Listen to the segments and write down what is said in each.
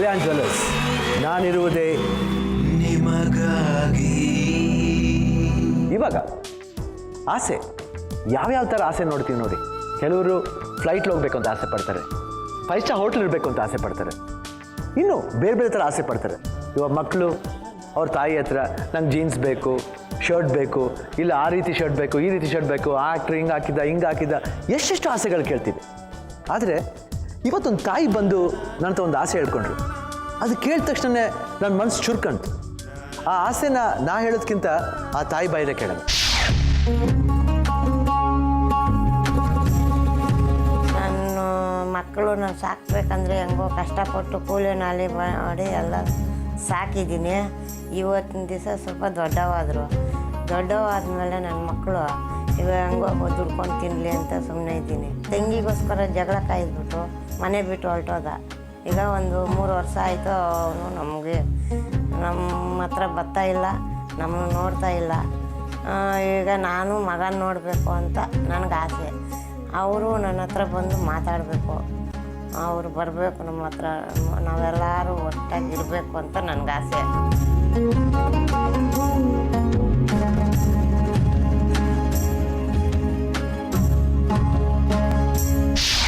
Kalyan jewellers. ನಾನಿರುವುದೇ ನಿಮಗಾಗಿ. ಇವಾಗ ಆಸೆ ಯಾವ್ಯಾವ ಥರ ಆಸೆ ನೋಡ್ತೀವಿ ನೋಡಿ. ಕೆಲವರು ಫ್ಲೈಟ್ಲಿ ಹೋಗ್ಬೇಕು ಅಂತ ಆಸೆ ಪಡ್ತಾರೆ, 5 ಸ್ಟಾರ್ ಹೋಟೆಲ್ ಇರಬೇಕು ಅಂತ ಆಸೆ ಪಡ್ತಾರೆ, ಇನ್ನು ಬೇರೆ ಬೇರೆ ಥರ ಆಸೆ ಪಡ್ತಾರೆ. ಇವಾಗ ಮಕ್ಕಳು ಅವ್ರ ತಾಯಿ ಹತ್ರ ನಂಗೆ ಜೀನ್ಸ್ ಬೇಕು, ಶರ್ಟ್ ಬೇಕು, ಇಲ್ಲ ಆ ರೀತಿ ಶರ್ಟ್ ಬೇಕು, ಈ ರೀತಿ ಶರ್ಟ್ ಬೇಕು, ಆ ಆ್ಯಕ್ಟ್ರ್ ಹಿಂಗೆ ಹಾಕಿದ್ದ ಎಷ್ಟೆಷ್ಟು ಆಸೆಗಳು ಕೇಳ್ತೀವಿ. ಆದರೆ ಇವತ್ತೊಂದು ತಾಯಿ ಬಂದು ನನ್ನ ಒಂದು ಆಸೆ ಹೇಳ್ಕೊಂಡ್ರು. ಅದು ಕೇಳಿದ ತಕ್ಷಣ ನನ್ನ ಮನಸ್ಸು ಚುರ್ಕಂತು. ಆ ಆಸೆನ ನಾ ಹೇಳೋದಕ್ಕಿಂತ ಆ ತಾಯಿ ಬಾಯಿಲೆ ಕೇಳೋದು. ನನ್ನ ಮಕ್ಕಳು ನಾನು ಸಾಕಬೇಕಂದ್ರೆ ಹೆಂಗೋ ಕಷ್ಟಪಟ್ಟು ಕೂಲಿ ನಾಲಿ ಮಾಡಿ ಎಲ್ಲ ಸಾಕಿದ್ದೀನಿ. ಇವತ್ತಿನ ದಿವಸ ಸ್ವಲ್ಪ ದೊಡ್ಡವಾದ್ಮೇಲೆ ನನ್ನ ಮಕ್ಕಳು ಇವಾಗ ಹೆಂಗೋ ದುಡ್ಕೊಂಡು ತಿನ್ನಲಿ ಅಂತ ಸುಮ್ಮನೆ ಇದ್ದೀನಿ. ತಂಗಿಗೋಸ್ಕರ ಜಗಳ ಕಾಯ್ದುಬಿಟ್ಟು ಮನೆ ಬಿಟ್ಟು ಹೊರಟೋದ. ಈಗ ಒಂದು 3 ವರ್ಷ ಆಯಿತು. ಅವನು ನಮ್ಮ ಹತ್ರ ಬರ್ತಾ ಇಲ್ಲ, ನಮ್ಮನ್ನು ನೋಡ್ತಾ ಇಲ್ಲ. ಈಗ ನಾನು ಮಗನ ನೋಡಬೇಕು ಅಂತ ನನಗೆ ಆಸೆ. ಅವರು ನನ್ನ ಹತ್ರ ಬಂದು ಮಾತಾಡಬೇಕು, ಅವರು ಬರಬೇಕು ನಮ್ಮ ಹತ್ರ, ನಾವೆಲ್ಲರೂ ಒಟ್ಟಾಗಿರಬೇಕು ಅಂತ ನನಗೆ ಆಸೆ.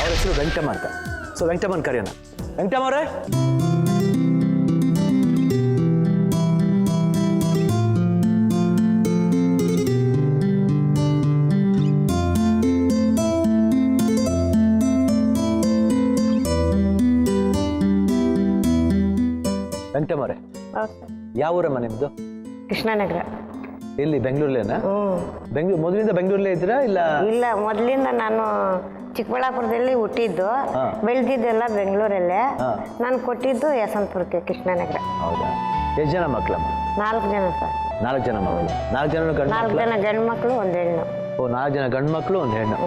ಅವ್ರ ಹೆಸರು ವೆಂಕಟಮ್ಮ ಅಂತ. ಸೊ ವೆಂಕಟಮ್ಮನ ಕರೆಯೋಣ. ವೆಂಕಟಮ್ಮ ಅವರೇ, ವೆಂಕಟಮ್ಮ ಅವರೇ, ಯಾವ ಊರಮ್ಮ ನಿಮ್ಮದು? ಕೃಷ್ಣನಗರ. ಎಲ್ಲಿ, ಬೆಂಗಳೂರಲ್ಲೇನಾ? ಬೆಂಗಳೂರು ಮೊದಲಿಂದ ಬೆಂಗಳೂರಲ್ಲೇ ಇದ್ದೀರಾ ಇಲ್ಲ? ಇಲ್ಲ, ಮೊದಲಿಂದ ನಾನು ಚಿಕ್ಕಬಳ್ಳಾಪುರದಲ್ಲಿ ಹುಟ್ಟಿದ್ದು, ಬೆಳೆದಿದ್ದೆಲ್ಲ ಬೆಂಗಳೂರಲ್ಲೇ. ನಾನು ಕೊಟ್ಟಿದ್ದು ಯಶವಂತಪುರಕ್ಕೆ, ಕೃಷ್ಣನಗರ. ಹೌದಾ? ಎಷ್ಟು ಜನ ಮಕ್ಕಳಮ್ಮ? 4 ಜನ ಸರ್. 4 ಜನ ಮಕ್ಕಳು. 4 ಜನ ಗಂಡು ಮಕ್ಕಳು, 1 ಹೆಣ್ಣು. ಓ, 4 ಜನ ಗಂಡು ಮಕ್ಕಳು, 1 ಹೆಣ್ಣು.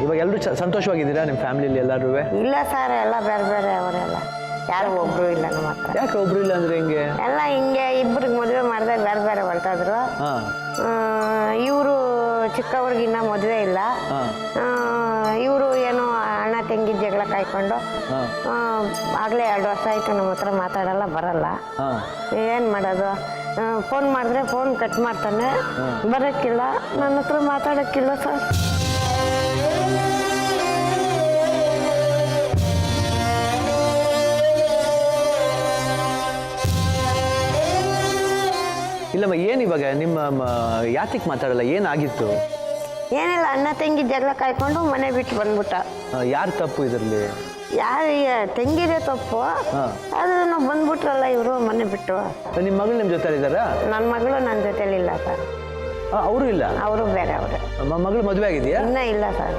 ಇವಾಗ ಎಲ್ಲರೂ ಸಂತೋಷವಾಗಿದ್ದೀರಾ ನಿಮ್ಮ ಫ್ಯಾಮಿಲಿಯಲ್ಲಿ ಎಲ್ಲರೂ? ಇಲ್ಲ ಸರ್, ಎಲ್ಲ ಬೇರೆ ಬೇರೆ ಅವರೆಲ್ಲ, ಯಾರು ಒಬ್ರು ಇಲ್ಲ ನಮ್ಮ ಹತ್ರ. ಯಾಕೆ ಒಬ್ರು ಇಲ್ಲ ಅಂದ್ರೆ ಹೆಂಗೆ? ಎಲ್ಲ ಹಿಂಗೆ ಇಬ್ಬರಿಗೆ ಮದುವೆ ಮಾಡಿದಾಗ ಬೇರೆ ಬೇರೆ ಹೊರಟಾದ್ರು. ಇವರು ಚಿಕ್ಕವ್ರಿಗಿನ್ನ ಮದುವೆ ಇಲ್ಲ. ಇವರು ಏನೋ ಅಣ್ಣ ತಂಗಿ ಜಗಳ ಕಾಯ್ಕೊಂಡು ಆಗಲೇ 2 ವರ್ಷ ಆಯಿತು ನಮ್ಮ ಹತ್ರ ಮಾತಾಡಲ್ಲ, ಬರಲ್ಲ. ಏನು ಮಾಡೋದು? ಫೋನ್ ಮಾಡಿದ್ರೆ ಫೋನ್ ಕಟ್ ಮಾಡ್ತಾನೆ, ಬರೋಕ್ಕಿಲ್ಲ, ನನ್ನ ಹತ್ರ ಮಾತಾಡೋಕ್ಕಿಲ್ಲ ಸರ್. ಇಲ್ಲಮ್ಮ, ಏನು ಇವಾಗ ನಿಮ್ಮ ಯಾತಿಗೆ ಮಾತಾಡಲ್ಲ? ಏನಾಗಿತ್ತು? ಏನಿಲ್ಲ, ಅಣ್ಣ ತಂಗಿ ಜಗಳ ಕಾಯ್ಕೊಂಡು ಮನೆ ಬಿಟ್ಟು ಬಂದ್ಬಿಟ್ಟ. ಯಾರು ತಪ್ಪು ಇದರಲ್ಲಿ? ಯಾರಿಗೆ ತಂಗಿರೇ ತಪ್ಪು, ಆದ್ರೂ ನಾವು ಬಂದ್ಬಿಟ್ರಲ್ಲ ಇವರು ಮನೆ ಬಿಟ್ಟು. ನಿಮ್ಮ ಮಗಳು ನಿಮ್ಮ ಜೊತೆ ಇದ್ದಾರಾ? ನನ್ನ ಮಗಳು ನನ್ನ ಜೊತೆಲಿ ಇಲ್ಲ ಸರ್. ಅವರು ಇಲ್ಲ? ಅವರು ಬೇರೆ. ಅವ್ರೆ ಮಗಳು ಮದುವೆ ಆಗಿದೆಯಾ? ಇನ್ನೂ ಇಲ್ಲ ಸರ್.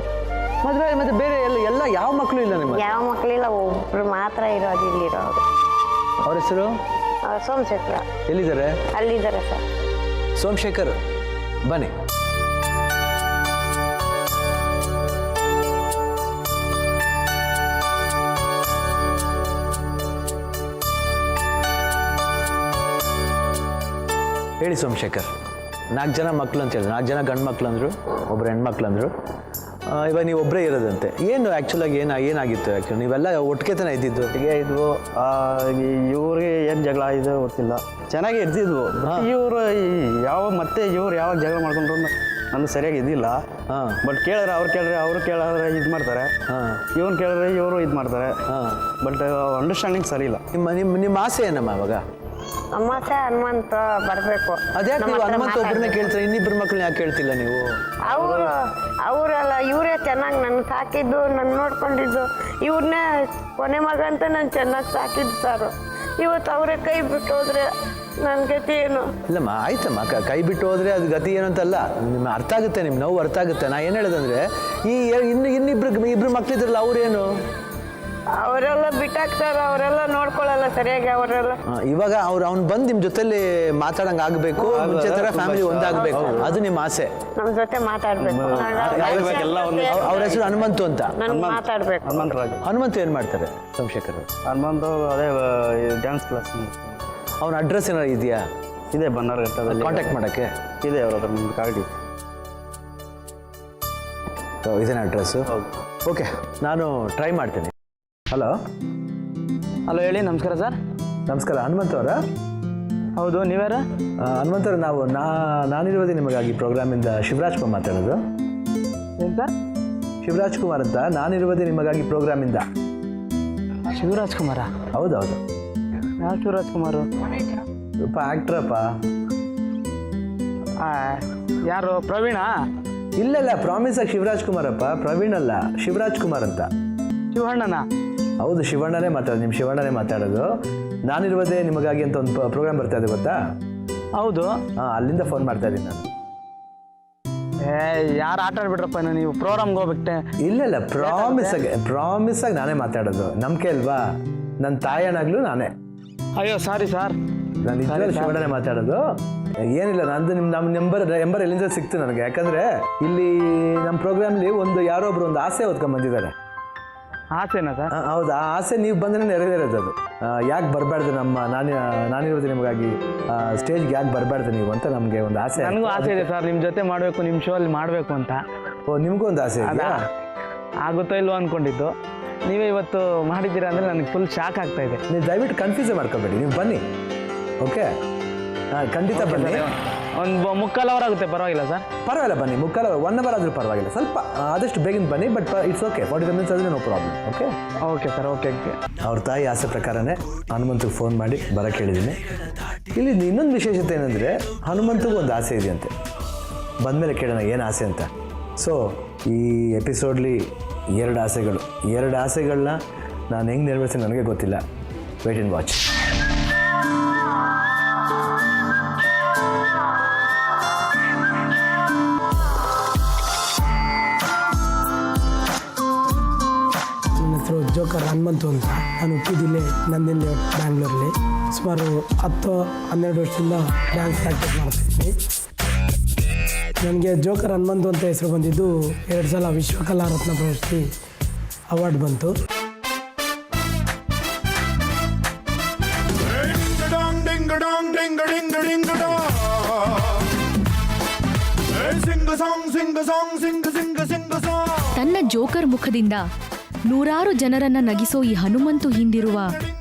ಮದುವೆ ಮತ್ತೆ ಬೇರೆ ಎಲ್ಲ ಯಾವ ಮಕ್ಕಳು ಇಲ್ಲ ನಿಮ್ಮ? ಯಾವ ಮಕ್ಕಳಿಲ್ಲ, ಒಬ್ರು ಮಾತ್ರ ಇರೋದು ಇಲ್ಲಿರೋರು. ಅವ್ರ ಹೆಸರು? ಸೋಮಶೇಖರ. ಎಲ್ಲಿದ್ದಾರೆ? ಅಲ್ಲಿದ್ದಾರೆ ಸರ್. ಸೋಮಶೇಖರ್, ಬನ್ನಿ. ಹೇಳಿ ಸೋಮಶೇಖರ್, 4 ಜನ ಮಕ್ಕಳು ಅಂತ ಹೇಳಿದ್ರು. 4 ಜನ ಗಂಡು ಮಕ್ಕಳು ಅಂದರು, ಒಬ್ಬರು ಹೆಣ್ಮಕ್ಳು ಅಂದರು. ಇವಾಗ ನೀವು ಒಬ್ಬರೇ ಇರೋದಂತೆ. ಏನು ಆ್ಯಕ್ಚುಲಾಗಿ ಏನಾಗಿತ್ತು? ಆ್ಯಕ್ಚುಲಿ ನೀವೆಲ್ಲ ಒಟ್ಟಿಗೆ ತಾನೇ ಇದ್ದಿದ್ದು? ಹೀಗೆ ಇದ್ವು. ಇವ್ರಿಗೆ ಏನು ಜಗಳ ಆಯಿತು ಗೊತ್ತಿಲ್ಲ, ಚೆನ್ನಾಗಿ ಇರ್ತಿದ್ವು. ಇವರು ಇವ್ರು ಯಾವಾಗ ಜಗಳ ಮಾಡ್ಕೊಂಡ್ರು ನನಗೆ ಸರಿಯಾಗಿ ಇದ್ದಿಲ್ಲ. ಬಟ್ ಕೇಳಿದ್ರೆ ಅವ್ರು ಕೇಳಿದ್ರೆ ಇದು ಮಾಡ್ತಾರೆ, ಇವ್ನು ಕೇಳಿದ್ರೆ ಇವರು ಇದು ಮಾಡ್ತಾರೆ. ಬಟ್ ಅಂಡರ್ಸ್ಟ್ಯಾಂಡಿಂಗ್ ಸರಿ ಇಲ್ಲ. ನಿಮ್ಮ ಆಸೆ ಏನಮ್ಮ ಇವಾಗ? ಅಮಾಸೆ ಹನುಮಂತ ಬರಬೇಕು. ಅದ್ಯಾಕೆ ನೀವು ಹನುಮಂತ ಒಬ್ಬರನ್ನೇ ಕೇಳ್ತಾರೆ, ಇನ್ನಿಬ್ಬರು ಮಕ್ಕಳನ್ನ ಯಾಕೆ ಕೇಳ್ತಿಲ್ಲ ನೀವು? ಅವರೆಲ್ಲ ಇವರೇ ಚೆನ್ನಾಗಿ ನನ್ನ ಸಾಕಿದ್ದು, ನನ್ನ ನೋಡ್ಕೊಂಡಿದ್ದು. ಇವ್ರನ್ನೇ ಕೊನೆ ಮಗ ಅಂತ ನಾನು ಚೆನ್ನಾಗಿ ಸಾಕಿದ್ದು ಸರ್. ಇವತ್ತು ಅವರೇ ಕೈ ಬಿಟ್ಟು ಹೋದ್ರೆ ನನ್ನ ಗತಿ ಏನು? ಇಲ್ಲಮ್ಮ, ಆಯ್ತಮ್ಮ, ಕೈ ಬಿಟ್ಟು ಹೋದ್ರೆ ಅದು ಗತಿ ಏನು ಅಂತಲ್ಲ. ನಿಮ್ಮ ಅರ್ಥ ಆಗುತ್ತೆ, ನಿಮ್ಮ ನೋವು ಅರ್ಥ ಆಗುತ್ತೆ. ನಾ ಏನು ಹೇಳೋದಂದ್ರೆ, ಈ ಇಬ್ರು ಮಕ್ಳಿದ್ರಲ್ಲ, ಅವ್ರೇನು? ಅವರೆಲ್ಲ ಬಿಟ್ಟಾಕ್ತಾರ, ಅವರೆಲ್ಲ ನೋಡ್ಕೊಳ್ಳಲ್ಲ ಸರಿಯಾಗಿ. ಅವರೆಲ್ಲ ಇವಾಗ ಅವ್ನು ಬಂದು ನಿಮ್ಮ ಜೊತೆಲಿ ಮಾತಾಡಂಗ ಆಗ್ಬೇಕು, ಮುಂಚೆ ತರ ಫ್ಯಾಮಿಲಿ ಒಂದಾಗಬೇಕು, ಅದು ನಿಮ್ಮ ಆಸೆ. ನಮ್ಮ ಜೊತೆ ಮಾತಾಡ್ಬೇಕು. ಅವ್ರ ಹೆಸರು ಹನುಮಂತು ಅಂತ. ಮಾತಾಡ್ಬೇಕು. ಹನುಮಂತು ಏನ್ ಮಾಡ್ತಾರೆ ಸೋಮಶೇಖರ್? ಹನುಮಂತು ಅದೇ ಡ್ಯಾನ್ಸ್ ಕ್ಲಾಸ್. ಅವನ ಅಡ್ರೆಸ್ ಏನಾರು ಇದೆಯಾ? ಇದೆ, ಬನ್ನಾರ್ಘಟ್ಟದಲ್ಲಿ. ಕಾಂಟ್ಯಾಕ್ಟ್ ಮಾಡೋಕ್ಕೆ ಇದೆ ಅವ್ರ ಹತ್ರ ನಿಮ್ದು ಕಾರ್ಡಿ. ಇದೇನ ಅಡ್ರೆಸ್ಸು? ಓಕೆ, ನಾನು ಟ್ರೈ ಮಾಡ್ತೀನಿ. ಹಲೋ ಹಲೋ ಹೇಳಿ, ನಮಸ್ಕಾರ ಸರ್. ನಮಸ್ಕಾರ, ಹನುಮಂತವರ? ಹೌದು, ನೀವ್ಯಾರ? ಹನುಮಂತವ್ರು, ನಾವು ನಾನಿರುವುದೇ ನಿಮಗಾಗಿ ಪ್ರೋಗ್ರಾಮಿಂದ ಶಿವರಾಜ್ ಕುಮಾರ್ ಮಾತಾಡೋದು. ಏನು ಸರ್? ಶಿವರಾಜ್ ಕುಮಾರ್ ಅಂತ, ನಾನಿರುವುದೇ ನಿಮಗಾಗಿ ಪ್ರೋಗ್ರಾಮಿಂದ. ಶಿವರಾಜ್ ಕುಮಾರ? ಹೌದೌದು. ಯಾವ ಶಿವರಾಜ್ ಕುಮಾರು? ಸ್ವಲ್ಪ ಆ್ಯಕ್ಟ್ರಪ್ಪ. ಯಾರು, ಪ್ರವೀಣ? ಇಲ್ಲ, ಪ್ರಾಮಿಸಾಗಿ ಶಿವರಾಜ್ ಕುಮಾರಪ್ಪ, ಪ್ರವೀಣ್ ಅಲ್ಲ, ಶಿವರಾಜ್ ಕುಮಾರ್ ಅಂತ. ಶಿವಣ್ಣನ? ಹೌದು, ಶಿವಣ್ಣನೇ ಮಾತಾಡೋದು, ನಿಮ್ಮ ಶಿವಣ್ಣನೇ ಮಾತಾಡೋದು. ನಾನಿರುವುದೇ ನಿಮಗಾಗಿ ಅಂತ ಒಂದು ಪ್ರೋಗ್ರಾಮ್ ಬರ್ತಾ ಇದೆ, ಗೊತ್ತಾ? ಹೌದು. ಹಾಂ, ಅಲ್ಲಿಂದ ಫೋನ್ ಮಾಡ್ತಾ ಇದ್ದೀನಿ ನಾನು. ಯಾರು ಆಟ ಆಡ್ಬಿಟ್ರಪ್ಪ, ನೀವು ಪ್ರೋಗ್ರಾಮ್ಗೆ ಹೋಗ್ಬಿಟ್ಟೆ. ಇಲ್ಲ, ಪ್ರಾಮಿಸಾಗಿ ನಾನೇ ಮಾತಾಡೋದು. ನಂಬಿಕೆ ಅಲ್ವಾ? ನನ್ನ ತಾಯನಾಗ್ಲೂ ನಾನೇ. ಅಯ್ಯೋ ಸಾರಿ ಸರ್, ನಾನು ಇದ್ರಲ್ಲಿ ಶಿವಣ್ಣನೇ ಮಾತಾಡೋದು. ಏನಿಲ್ಲ, ನಂದು ನಮ್ಮ ನಂಬರ್ ಎಲ್ಲಿಂದ ಸಿಕ್ತು ನನಗೆ. ಯಾಕಂದರೆ ಇಲ್ಲಿ ನಮ್ಮ ಪ್ರೋಗ್ರಾಮ್ಲಿ ಯಾರೋ ಒಬ್ರು ಒಂದು ಆಸೆ ಓದ್ಕೊಂಡು ಬಂದಿದ್ದಾರೆ. ಆಸೆನಾ ಸರ್? ಹೌದು, ಆ ಆಸೆ ನೀವು ಬಂದರೆ ನೆರವೇರೋದು. ಅದು ಯಾಕೆ ಬರಬಾರ್ದು, ನಾನಿರೋದು ನಿಮಗಾಗಿ ಸ್ಟೇಜ್ಗೆ ಯಾಕೆ ಬರಬಾರ್ದು ನೀವು ಅಂತ ನಮಗೆ ಒಂದು ಆಸೆ. ನನಗೂ ಆಸೆ ಇದೆ ಸರ್, ನಿಮ್ಮ ಜೊತೆ ಮಾಡಬೇಕು, ನಿಮ್ಮ ಶೋ ಅಲ್ಲಿ ಮಾಡಬೇಕು ಅಂತ. ಓ, ನಿಮಗೂ ಒಂದು ಆಸೆ ಇದೆಯಾ? ಆಗುತ್ತೋ ಇಲ್ವೋ ಅಂದ್ಕೊಂಡಿದ್ದು, ನೀವೇ ಇವತ್ತು ಮಾಡಿದ್ದೀರಾ ಅಂದರೆ ನನಗೆ ಫುಲ್ ಶಾಕ್ ಆಗ್ತಾ ಇದೆ. ನೀವು ದಯವಿಟ್ಟು ಕನ್ಫ್ಯೂಸೇ ಮಾಡ್ಕೋಬೇಡಿ, ನೀವು ಬನ್ನಿ. ಓಕೆ, ಖಂಡಿತ ಬನ್ನಿ. ಒಂದು ಮುಕ್ಕಾಲು ಅವರ್ ಆಗುತ್ತೆ, ಪರವಾಗಿಲ್ಲ ಸರ್? ಪರವಾಗಿಲ್ಲ, ಬನ್ನಿ. ಮುಕ್ಕಾಲು 1 ಅವರ್ ಆದರೂ ಪರವಾಗಿಲ್ಲ, ಸ್ವಲ್ಪ ಆದಷ್ಟು ಬೇಗನೆ ಬನ್ನಿ. ಬಟ್ ಇಟ್ಸ್ ಓಕೆ, 45 ಮಿನಿಟ್ಸ್ ಆದರೆ no problem. Okay sir, okay. ಅವ್ರ ತಾಯಿ ಆಸೆ ಪ್ರಕಾರನೇ ಹನುಮಂತಿಗೆ ಫೋನ್ ಮಾಡಿ ಬರೋಕ್ಕೆ ಹೇಳಿದ್ದೀನಿ. ಇಲ್ಲಿ ಇನ್ನೊಂದು ವಿಶೇಷತೆ ಏನಂದರೆ, ಹನುಮಂತಿಗೂ ಒಂದು ಆಸೆ ಇದೆಯಂತೆ. ಬಂದಮೇಲೆ ಕೇಳೋಣ ಏನು ಆಸೆ ಅಂತ. ಸೊ ಈ ಎಪಿಸೋಡ್ಲಿ 2 ಆಸೆಗಳು. 2 ಆಸೆಗಳನ್ನ ನಾನು ಹೆಂಗೆ ನೆರವೇರಿಸ್ತೀನಿ ನನಗೆ ಗೊತ್ತಿಲ್ಲ. Wait and watch. Joker Hanumanthu ಅಂತ. ನಾನು ಹುಟ್ಟಿದಿಲ್ಲೇ ನಂದಿನಿ ಬ್ಯಾಂಗ್ಳೂರಲ್ಲಿ. ಸುಮಾರು 10-12 ವರ್ಷದಿಂದ ಡ್ಯಾನ್ಸ್ ಪ್ರಾಕ್ಟೀಸ್ ಮಾಡ್ತಿದ್ದೀನಿ. ನನಗೆ ಜೋಕರ್ ಹನುಮಂತು ಅಂತ ಹೆಸರು ಬಂದಿದ್ದು 2 ಸಲ ವಿಶ್ವಕಲಾ ರತ್ನ ಪ್ರಶಸ್ತಿ ಅವಾರ್ಡ್ ಬಂತು. ತನ್ನ ಜೋಕರ್ ಮುಖದಿಂದ 100 ಜನರನ್ನ ನಗಿಸೋ ಈ ಹನುಮಂತು ಹಿಂದಿರುವ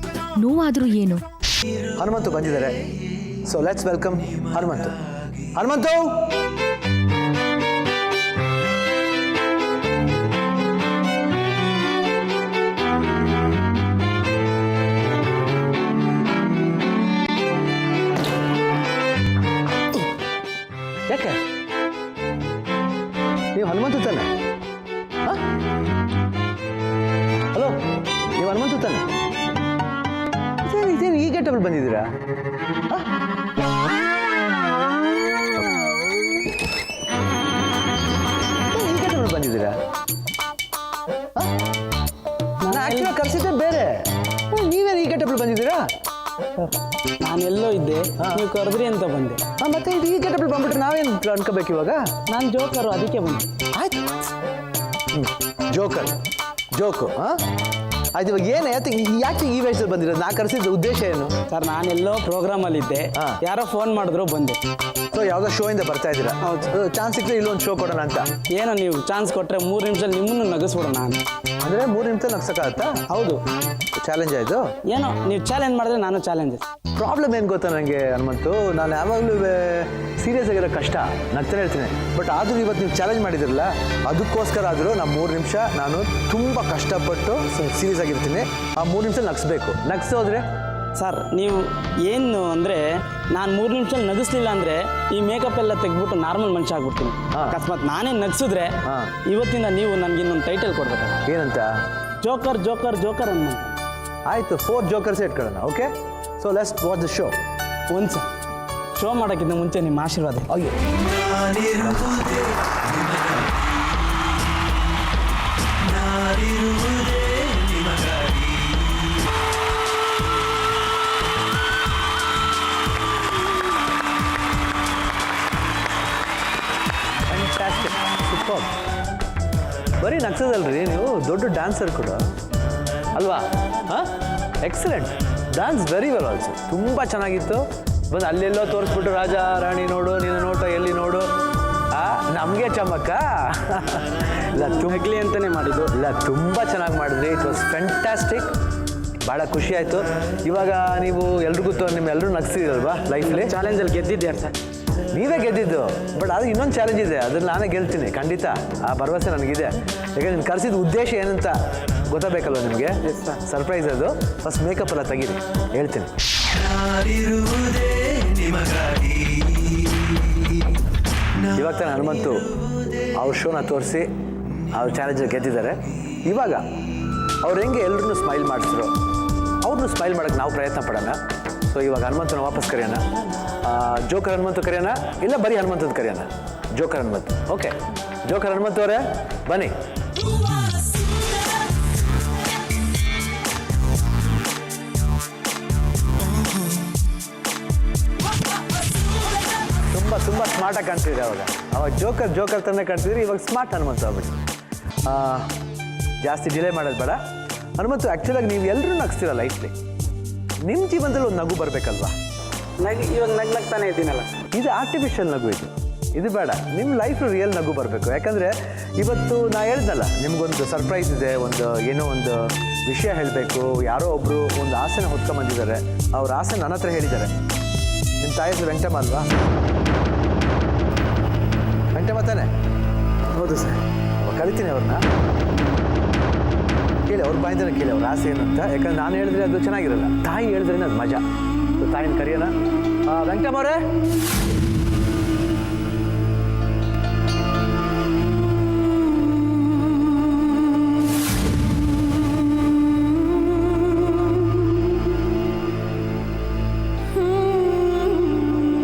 ನೋವಾದ್ರೂ ಏನು? ಹನುಮಂತು ಬಂದಿದ್ದಾರೆ. So let's welcome Hanumanthu. ಯಾಕೆ ನೀವು ಹನುಮಂತು ತಾನೆ? ಹಲೋ, ನೀವು ಹನುಮಂತು ತಾನೆ? ಇದೇನು ಈ ಗೆಟಬಲ್ ಬಂದಿದ್ದೀರಾ? ಈ ಗೆಟಬಲ್ ಬಂದಿದ್ದೀರಾ? ನಾನು ಆಕ್ಚುಲಿ ಕರ್ಸಿದ್ದೆ ಬೇರೆ. ನೀವೇನು ಈ ಗೆಟಬಲ್ ಬಂದಿದ್ದೀರಾ? ನಾನೆಲ್ಲೋ ಇದ್ದೆ, ನೀವು ಕರೆದ್ರಿ ಅಂತ ಬಂದೆ. ಮತ್ತೆ ಇದು ಈ ಗೆಟಬಲ್ ಬಂದ್ಬಿಟ್ರೆ ನಾವೇನು ಅನ್ಕೋಬೇಕು ಇವಾಗ? ನಾನು ಜೋಕರು, ಅದಕ್ಕೆ ಬಂದೆ. ಆಯ್ತು, ಜೋಕು. ಆಯ್ತು, ಇವಾಗ ಏನು ಯಾಕೆ ಈ ವಯಸ್ಸಲ್ಲಿ ಬಂದಿರೋದು? ನಾ ಕರೆಸಿದ ಉದ್ದೇಶ ಏನು? ಸರ್, ನಾನೆಲ್ಲೋ ಪ್ರೋಗ್ರಾಮಲ್ಲಿದ್ದೆ, ಯಾರೋ ಫೋನ್ ಮಾಡಿದ್ರು, ಬಂದೆ. ಸೊ ಯಾವುದೋ ಶೋ ಇಂದ ಬರ್ತಾ ಇದ್ದೀರಾ? ಹೌದು. ಚಾನ್ಸ್ ಸಿಕ್ಕರೆ ಇಲ್ಲೊಂದು ಶೋ ಕೊಡೋಣ ಅಂತ. ಏನೋ ನೀವು ಚಾನ್ಸ್ ಕೊಟ್ಟರೆ 3 ನಿಮಿಷದಲ್ಲಿ ನಿಮ್ಮನ್ನು ನಗಿಸ್ಬಿಡೋಣ ಅಂತ. ಅಂದರೆ 3 ನಿಮಿಷ ನಗ್ಸಕ್ಕಾಗತ್ತಾ? ಹೌದು. ಚಾಲೆಂಜ್ ಆಯಿತು. ಏನೋ ನೀವು ಚಾಲೆಂಜ್ ಮಾಡಿದ್ರೆ ನಾನು ಚಾಲೆಂಜ್. ಪ್ರಾಬ್ಲಮ್ ಏನು ಗೊತ್ತಾ ನನಗೆ ಹನುಮಂತು, ನಾನು ಯಾವಾಗಲೂ ಸೀರಿಯಸ್ ಆಗಿರೋ ಕಷ್ಟ ನಗ್ತಾನೆ ಇರ್ತೀನಿ. ಬಟ್ ಆದರೂ ಇವತ್ತು ನೀವು ಚಾಲೆಂಜ್ ಮಾಡಿದಿರಲ್ಲ, ಅದಕ್ಕೋಸ್ಕರ ಆದರೂ ನಾನು 3 ನಿಮಿಷ ನಾನು ತುಂಬ ಕಷ್ಟಪಟ್ಟು ಸೀರಿಯಸ್ ಆಗಿರ್ತೀನಿ. ಆ 3 ನಿಮಿಷ ನಗಿಸ್ಬೇಕು. ನಗಿಸೋದ್ರೆ ಸರ್, ನೀವು ಏನು ಅಂದರೆ ನಾನು 3 ನಿಮಿಷ ನಗಿಸ್ಲಿಲ್ಲ ಅಂದರೆ ಈ ಮೇಕಪ್ ಎಲ್ಲ ತೆಗೆದ್ಬಿಟ್ಟು ನಾರ್ಮಲ್ ಮನುಷ್ಯ ಆಗ್ಬಿಡ್ತೀನಿ. ಅಕಸ್ಮಾತ್ ನಾನೇ ನಗಿಸಿದ್ರೆ ಇವತ್ತಿಂದ ನೀವು ನನಗೆ ಇನ್ನೊಂದು ಟೈಟಲ್ ಕೊಡ್ಬೇಕು. ಏನಂತ? ಜೋಕರ್ ಅನ್ನೋ. ಆಯಿತು, 4 ಜೋಕರ್ಸೇ ಇಟ್ಕೊಳ್ಳೋಣ. Okay, so let's watch the show. ಒಂದು ಶೋ ಮಾಡೋಕ್ಕಿಂತ ಮುಂಚೆ ನಿಮ್ಮ ಆಶೀರ್ವಾದ. ಅಯ್ಯೋ, ಸೂಪರ್. ಬರೀ ನಗ್ಸೋದಲ್ರಿ ನೀವು, ದೊಡ್ಡ ಡ್ಯಾನ್ಸರ್ ಕೂಡ ಅಲ್ವಾ? ಹಾಂ, excellent dance, very well also. ತುಂಬ ಚೆನ್ನಾಗಿತ್ತು. ಬಂದು ಅಲ್ಲೆಲ್ಲೋ ತೋರಿಸ್ಬಿಟ್ಟು ರಾಜ ರಾಣಿ ನೋಡು, ನೀನು ನೋಟ ಎಲ್ಲಿ ನೋಡು, ನಮಗೆ ಚಮಕ ಇಲ್ಲ, ತುಮಕ್ಲಿ ಅಂತಲೇ ಮಾಡಿದ್ದು. ಇಲ್ಲ, ತುಂಬ ಚೆನ್ನಾಗಿ ಮಾಡಿದ್ರಿ. It was fantastic. ಭಾಳ ಖುಷಿ ಆಯಿತು. ಇವಾಗ ನೀವು ಎಲ್ರಿಗೂ ನಿಮ್ಮೆಲ್ಲರೂ ನಗಿಸಿರಲ್ವಾ ಲೈಫಲ್ಲಿ? ಚಾಲೆಂಜಲ್ಲಿ ಗೆದ್ದಿದ್ದೆ ಸರ್. ನೀವೇ ಗೆದ್ದಿದ್ದು, ಬಟ್ ಅದು ಇನ್ನೊಂದು ಚಾಲೆಂಜ್ ಇದೆ, ಅದನ್ನು ನಾನೇ ಗೆಲ್ತೀನಿ ಖಂಡಿತ. ಆ ಭರವಸೆ ನನಗಿದೆ. ಯಾಕಂದ್ರೆ ನೀನು ಕರೆಸಿದ ಉದ್ದೇಶ ಏನಂತ ಗೊತ್ತಾಗಬೇಕಲ್ವ ನಿಮಗೆ? ಸರ್ಪ್ರೈಸ್ ಅದು. ಫಸ್ಟ್ ಮೇಕಪ್ ಎಲ್ಲ ತೆಗೀರಿ, ಹೇಳ್ತೀನಿ. ಇವಾಗ ತಾನೆ ಹನುಮಂತು ಅವ್ರ ಶೋನ ತೋರಿಸಿ ಅವ್ರ ಚಾಲೆಂಜಲ್ಲಿ ಗೆದ್ದಿದ್ದಾರೆ. ಇವಾಗ ಅವ್ರು ಹೆಂಗೆ ಎಲ್ಲರೂ ಸ್ಮೈಲ್ ಮಾಡಿಸಿದ್ರು, ಅವ್ರನ್ನೂ ಸ್ಮೈಲ್ ಮಾಡೋಕ್ಕೆ ನಾವು ಪ್ರಯತ್ನ ಪಡೋಣ. ಸೊ ಇವಾಗ ಹನುಮಂತನ ವಾಪಸ್ ಕರೆಯೋಣ. ಜೋಕರ್ ಹನುಮಂತು ಕರೆಯೋಣ, ಇಲ್ಲ ಬರೀ ಹನುಮಂತದ್ದು ಕರೆಯೋಣ? Joker Hanumanthu. Okay, joker Hanumanthu ಅವರೇ ಬನ್ನಿ. ತುಂಬ ಸ್ಮಾರ್ಟಾಗಿ ಕಾಣ್ತಿದ್ರಿ ಅವಾಗ ಜೋಕರ್ ತಂದೆ ಕಾಣ್ತಿದ್ರಿ, ಇವಾಗ ಸ್ಮಾರ್ಟ್ ಹನುಮಂತು ಆಗ್ಬಿಟ್ಟು. ಜಾಸ್ತಿ ಡಿಲೇ ಮಾಡೋದು ಬೇಡ ಹನುಮಂತು. ಆ್ಯಕ್ಚುಲಾಗಿ ನೀವು ಎಲ್ಲರೂ ನಗಿಸ್ತೀರ ಲೈಫ್ಲಿ, ನಿಮ್ಮ ಜೀವನದಲ್ಲಿ ಒಂದು ನಗು ಬರಬೇಕಲ್ವಾ? ಇವಾಗ ನಗ್ತಾನೆ ಇದ್ದೀನಲ್ಲ. ಇದು ಆರ್ಟಿಫಿಷಿಯಲ್ ನಗು, ಇದು ಬೇಡ. ನಿಮ್ಮ ಲೈಫ್ ರಿಯಲ್ ನಗು ಬರಬೇಕು. ಯಾಕಂದರೆ ಇವತ್ತು ನಾ ಹೇಳ್ದಲ್ಲ, ನಿಮಗೊಂದು ಸರ್ಪ್ರೈಸ್ ಇದೆ, ಏನೋ ಒಂದು ವಿಷಯ ಹೇಳಬೇಕು. ಯಾರೋ ಒಬ್ಬರು ಒಂದು ಆಸೆನ ಹೊತ್ಕೊಂಬಂದಿದ್ದಾರೆ, ಅವ್ರ ಆಸೆ ನನ್ನ ಹತ್ರ ಹೇಳಿದ್ದಾರೆ. ನಿಮ್ಮ ತಾಯಿ ಹೆಸರು ವೆಂಕಟಮ್ಮ ಅಲ್ವಾ? ವೆಂಕಟಮ್ಮ ತಾನೆ? ಹೌದು ಸರ್. ಕರಿತೀನಿ ಅವ್ರನ್ನ, ಕೇಳಿ ಅವ್ರ ಬಾಯಿಂದನೇ ಕೇಳಿ ಅವ್ರ ಆಸೆ ಏನು ಅಂತ. ಯಾಕಂದ್ರೆ ನಾನು ಹೇಳಿದ್ರೆ ಅದು ಚೆನ್ನಾಗಿರಲ್ಲ, ತಾಯಿ ಹೇಳಿದ್ರೆ ಅದು ಮಜಾ. ಸೊ ತಾಯಿನ ಕರೆಯೋಣ. ವೆಂಕಟಮ್ಮ ಅವರೇ,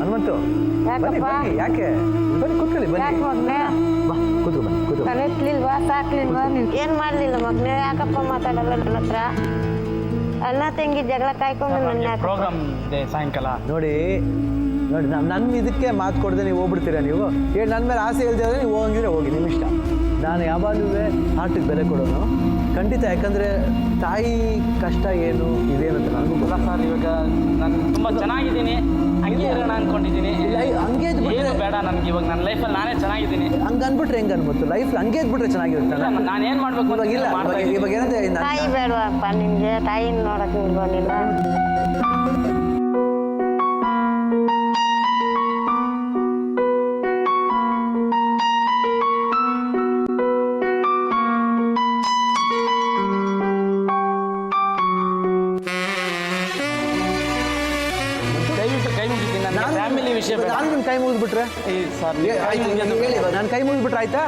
ಹನುಮಂತು ಬನ್ನಿ ಬನ್ನಿ. ಯಾಕೆ ಬನ್ನಿ ಕೂತ್ಕೊಳ್ಳಿ, ಬನ್ನಿ ಬಾ, ಕೂತು ಬನ್ನಿ, ಕೂತು. ಕಲಿಸ್ಲಿಲ್ವಾ, ಸಾಕ್ಲಿಲ್ವಾ? ಏನ್ ಮಾಡ್ಲಿಲ್ಲ ಮಗ್ನೆ? ಯಾಕಪ್ಪ ಮಾತಾಡಲ್ಲ ನನ್ನ ಹತ್ರ? ಅಣ್ಣ ತಂಗಿ ಜಗಳ ಕಾಯ್ಕೊಂಡು ನನ್ನ ಪ್ರೋಗ್ರಾಮ್ ಇದೆ ಸಾಯಂಕಾಲ. ನೋಡಿ ನನ್ನ ಇದಕ್ಕೆ ಮಾತು ಕೊಡದೆ ನೀವು ಹೋಗ್ಬಿಡ್ತೀರಾ? ನೀವು ಹೇಳಿ ನನ್ನ ಮೇಲೆ ಆಸೆ ಇಲ್ಲದೆ ನೀವು ಹೋಗಿದ್ರೆ ಹೋಗಿ, ನಿಮ್ಮ ಇಷ್ಟ. ನಾನು ಯಾವಾಗಲೂ ಹಾರ್ಟಿಗೆ ಬೆಲೆ ಕೊಡೋನು ಖಂಡಿತ. ಯಾಕಂದರೆ ತಾಯಿ ಕಷ್ಟ ಏನು ಇದೇನಂತ ನನಗೂ ಅಲ್ಲ ಸರ್, ಇವಾಗ ನಾನು ತುಂಬ ಚೆನ್ನಾಗಿದ್ದೀನಿ, ಹಂಗೆ ಇರೋಣ ಅಂದ್ಕೊಂಡಿದ್ದೀನಿ. ಹಂಗೆ ಏನು ಬೇಡ ನನಗೆ, ಇವಾಗ ನನ್ನ ಲೈಫಲ್ಲಿ ನಾನೇ ಚೆನ್ನಾಗಿದ್ದೀನಿ. ಹಂಗೆ ಅಂದ್ಬಿಟ್ರೆ ಹೆಂಗೆ ಅನ್ಬೋದು? ಲೈಫ್ ಹಂಗೆ ಇದ್ಬಿಟ್ರೆ ಚೆನ್ನಾಗಿರುತ್ತೆ. ನಾನು ಏನು ಮಾಡಬೇಕು ಇವಾಗ ಇಲ್ಲ, ಇವಾಗ ಏನಂದ್ರೆ ತಾಯಿ ಬೇಡವಪ್ಪ ನಿನ್ಗೆ? ತಾಯಿನ ನೋಡಕ್ಕೆ ಇಲ್ವಾ ನೀನು? ನಾನು ನಿಮ್ಮ ಕೈ ಮುಗಿದ್ಬಿಟ್ರೆ ನಾನು ಕೈ ಮುಗಿದ್ಬಿಟ್ರೆ ಆಯ್ತಾ?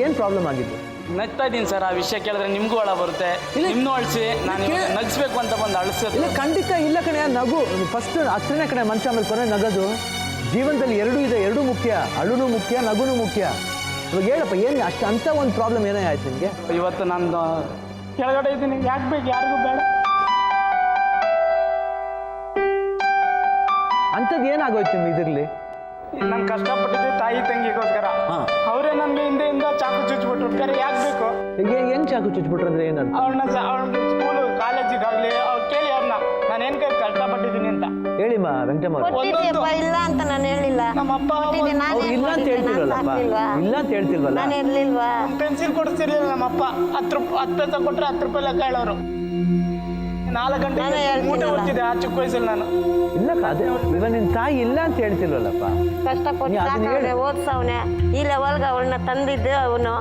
ಏನು ಪ್ರಾಬ್ಲಮ್ ಆಗಿದ್ದು? ನಗ್ತಾ ಇದ್ದೀನಿ ಸರ್. ಆ ವಿಷಯ ಕೇಳಿದ್ರೆ ನಿಮ್ಗೂ ಒಳ ಬರುತ್ತೆ, ನಿಮ್ಮನ್ನೂ ಅಳಿಸಿ ನಾನು ನಗಿಸ್ಬೇಕು ಅಂತ ಬಂದು ಅಳಿಸೋದು. ಇಲ್ಲ ಖಂಡಿತ ಇಲ್ಲ ಕಣೆ. ನಗು ಫಸ್ಟ್ ಹತ್ರನೇ ಕಣೆ ಮನುಷ್ಯ, ಆಮೇಲೆ ಕೊನೆ ನಗೋದು. ಜೀವನದಲ್ಲಿ ಎರಡೂ ಇದೆ, ಎರಡೂ ಮುಖ್ಯ. ಅಳುನೂ ಮುಖ್ಯ, ನಗುನೂ ಮುಖ್ಯ. ಇವಾಗ ಹೇಳಪ್ಪ, ಏನು ಅಷ್ಟು ಅಂತ ಒಂದು ಪ್ರಾಬ್ಲಮ್ ಏನೇ ಆಯ್ತು ನಿಮಗೆ? ಇವತ್ತು ನಾನು ಕೆಳಗಡೆ ಇದ್ದೀನಿ, ಯಾಕೆ ಬೇಕು? ಯಾರಿಗೂ ಬೇಡ. ಅಂಥದ್ದು ಏನಾಗೋಯ್ತು ನಿಮ್ಮ ಇದರಲ್ಲಿ? ನಾನು ಕಷ್ಟಪಟ್ಟಿದ್ದೆ ತಾಯಿ ತಂಗಿಗೋಸ್ಕರ. ಅವರೇ ನನಗೆ ಹಿಂದೆಯಿಂದ ಚಾಕು ಚುಚ್ಚಿಬಿಟ್ರು. ಬೇರೆ ಯಾಕೆ ಬೇಕು? ಹೆಂಗ್ ಚಾಕು ಚುಚ್ಚಿಬಿಟ್ರು ಅಂದ್ರೆ ಏನಂತ? ಅವ್ರನ್ನ ಸ್ಕೂಲು ಕಾಲೇಜಿಗಾಗಲಿ ಅವ್ರು ಕೇಳಿ ಅವ್ರನ್ನ ನಾನು ಏನು ಕಷ್ಟಪಟ್ಟಿದ್ದೀನಿ ಅಂತ ಹೇಳಿಮ್ಮ ವೆಂಕಟಮ್ಮ. ಇಲ್ಲ ಅಂತ ನಾನು ಹೇಳಿಲ್ಲ. ನಮ್ಮಪ್ಪ ಅವ್ರು ಇಲ್ಲ ಅಂತ ಹೇಳ್ತಿಲ್ವಲ್ಲಪ್ಪ, ಇಲ್ಲ ಅಂತ ಹೇಳ್ತಿಲ್ವಲ್ಲ? ನಾನು ಇರ್ಲಿಲ್ವಾ? ಪೆನ್ಸಿಲ್ ಕೊಡಿಸ್ತಿರ್ಲಿಲ್ಲ ನಮ್ಮಪ್ಪ. 10 ಪೈಸೆ ಕೊಟ್ಟರೆ 10 ರೂಪಾಯಿ ಲೆಕ್ಕ ಹೇಳೋರು. 4 ಗಂಟೆ ಊಟ ಓದ್ತಿದ್ದೆ ಆ ಚಿಕ್ಕ ವಯಸ್ಸಲ್ಲಿ ನಾನು. ಇಲ್ಲ ಅದೇ ಇವಾಗ ನಿನ್ನ ತಾಯಿ ಇಲ್ಲ ಅಂತ ಹೇಳ್ತಿಲ್ವಲ್ಲಪ್ಪ? ಕಷ್ಟಪಟ್ಟು ಓದ್ಸವ್ನೆ ಈ ಲೆವೆಲ್ಗೆ ಅವಳನ್ನ ತಂದಿದ್ದೆ ಅವನು.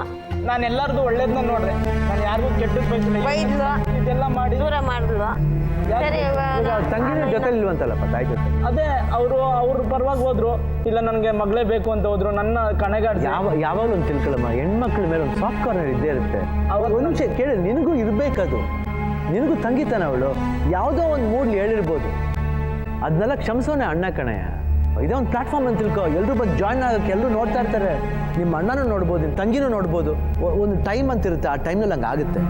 ನಾನು ಎಲ್ಲಾರ್ದು ಒಳ್ಳೇದನ್ನ ನೋಡ್ರೆ, ನಾನು ಯಾರಿಗೂ ಕೆಟ್ಟದ್ ಬಯಸಿಲ್ಲ. ಇದೆಲ್ಲ ಮಾಡಿ ದೂರ ಮಾಡಿದ್ಲು. ಸರಿ, ತಂಗಿನ ಜೊತೆ ಇಲ್ವಂತಲ್ಲಪ್ಪ, ತಾಯಿ ಜೊತೆ. ಅದೇ ಅವ್ರ ಪರವಾಗಿ ಹೋದ್ರು. ಇಲ್ಲ ನನಗೆ ಮಗಳೇ ಬೇಕು ಅಂತ ಹೋದ್ರು. ನನ್ನ ಕಣಗಾಡ್ಸಿ ಯಾವಾಗಲೂ ಒಂದು ತಿಳ್ಕೊಳ್ಳಮ್ಮ, ಹೆಣ್ಮಕ್ಳ ಮೇಲೆ ಒಂದು ಸಾಫ್ಟ್ ಕಾರ್ನರ್ ಇದ್ದೇ ಇರುತ್ತೆ. ಒಂದು ನಿಮಿಷ ಕೇಳಿ, ನಿನಗೂ ಇರಬೇಕದು. ನಿನಗೂ ತಂಗಿತಾನೆ ಅವಳು, ಯಾವುದೋ ಒಂದು ಮೂಡ್ಲಿ ಹೇಳಿರ್ಬೋದು. ಅದನ್ನೆಲ್ಲ ಕ್ಷಮಿಸೋನೆ ಅಣ್ಣ ಕಣಯ್ಯ. ಇದೇ ಒಂದು ಪ್ಲಾಟ್ಫಾರ್ಮ್ ಅಂತ ತಿಳ್ಕೊ. ಎಲ್ಲರೂ ಬಂದು ಜಾಯ್ನ್ ಆಗೋಕ್ಕೆ ಎಲ್ಲರೂ ನೋಡ್ತಾ ಇರ್ತಾರೆ. ನಿಮ್ಮ ಅಣ್ಣನೂ ನೋಡ್ಬೋದು, ನಿಮ್ಮ ತಂಗಿನೂ ನೋಡ್ಬೋದು. ಒಂದು ಟೈಮ್ ಅಂತ ಇರುತ್ತೆ, ಆ ಟೈಮ್ನಲ್ಲಿ ಹಂಗೆ ಆಗುತ್ತೆ.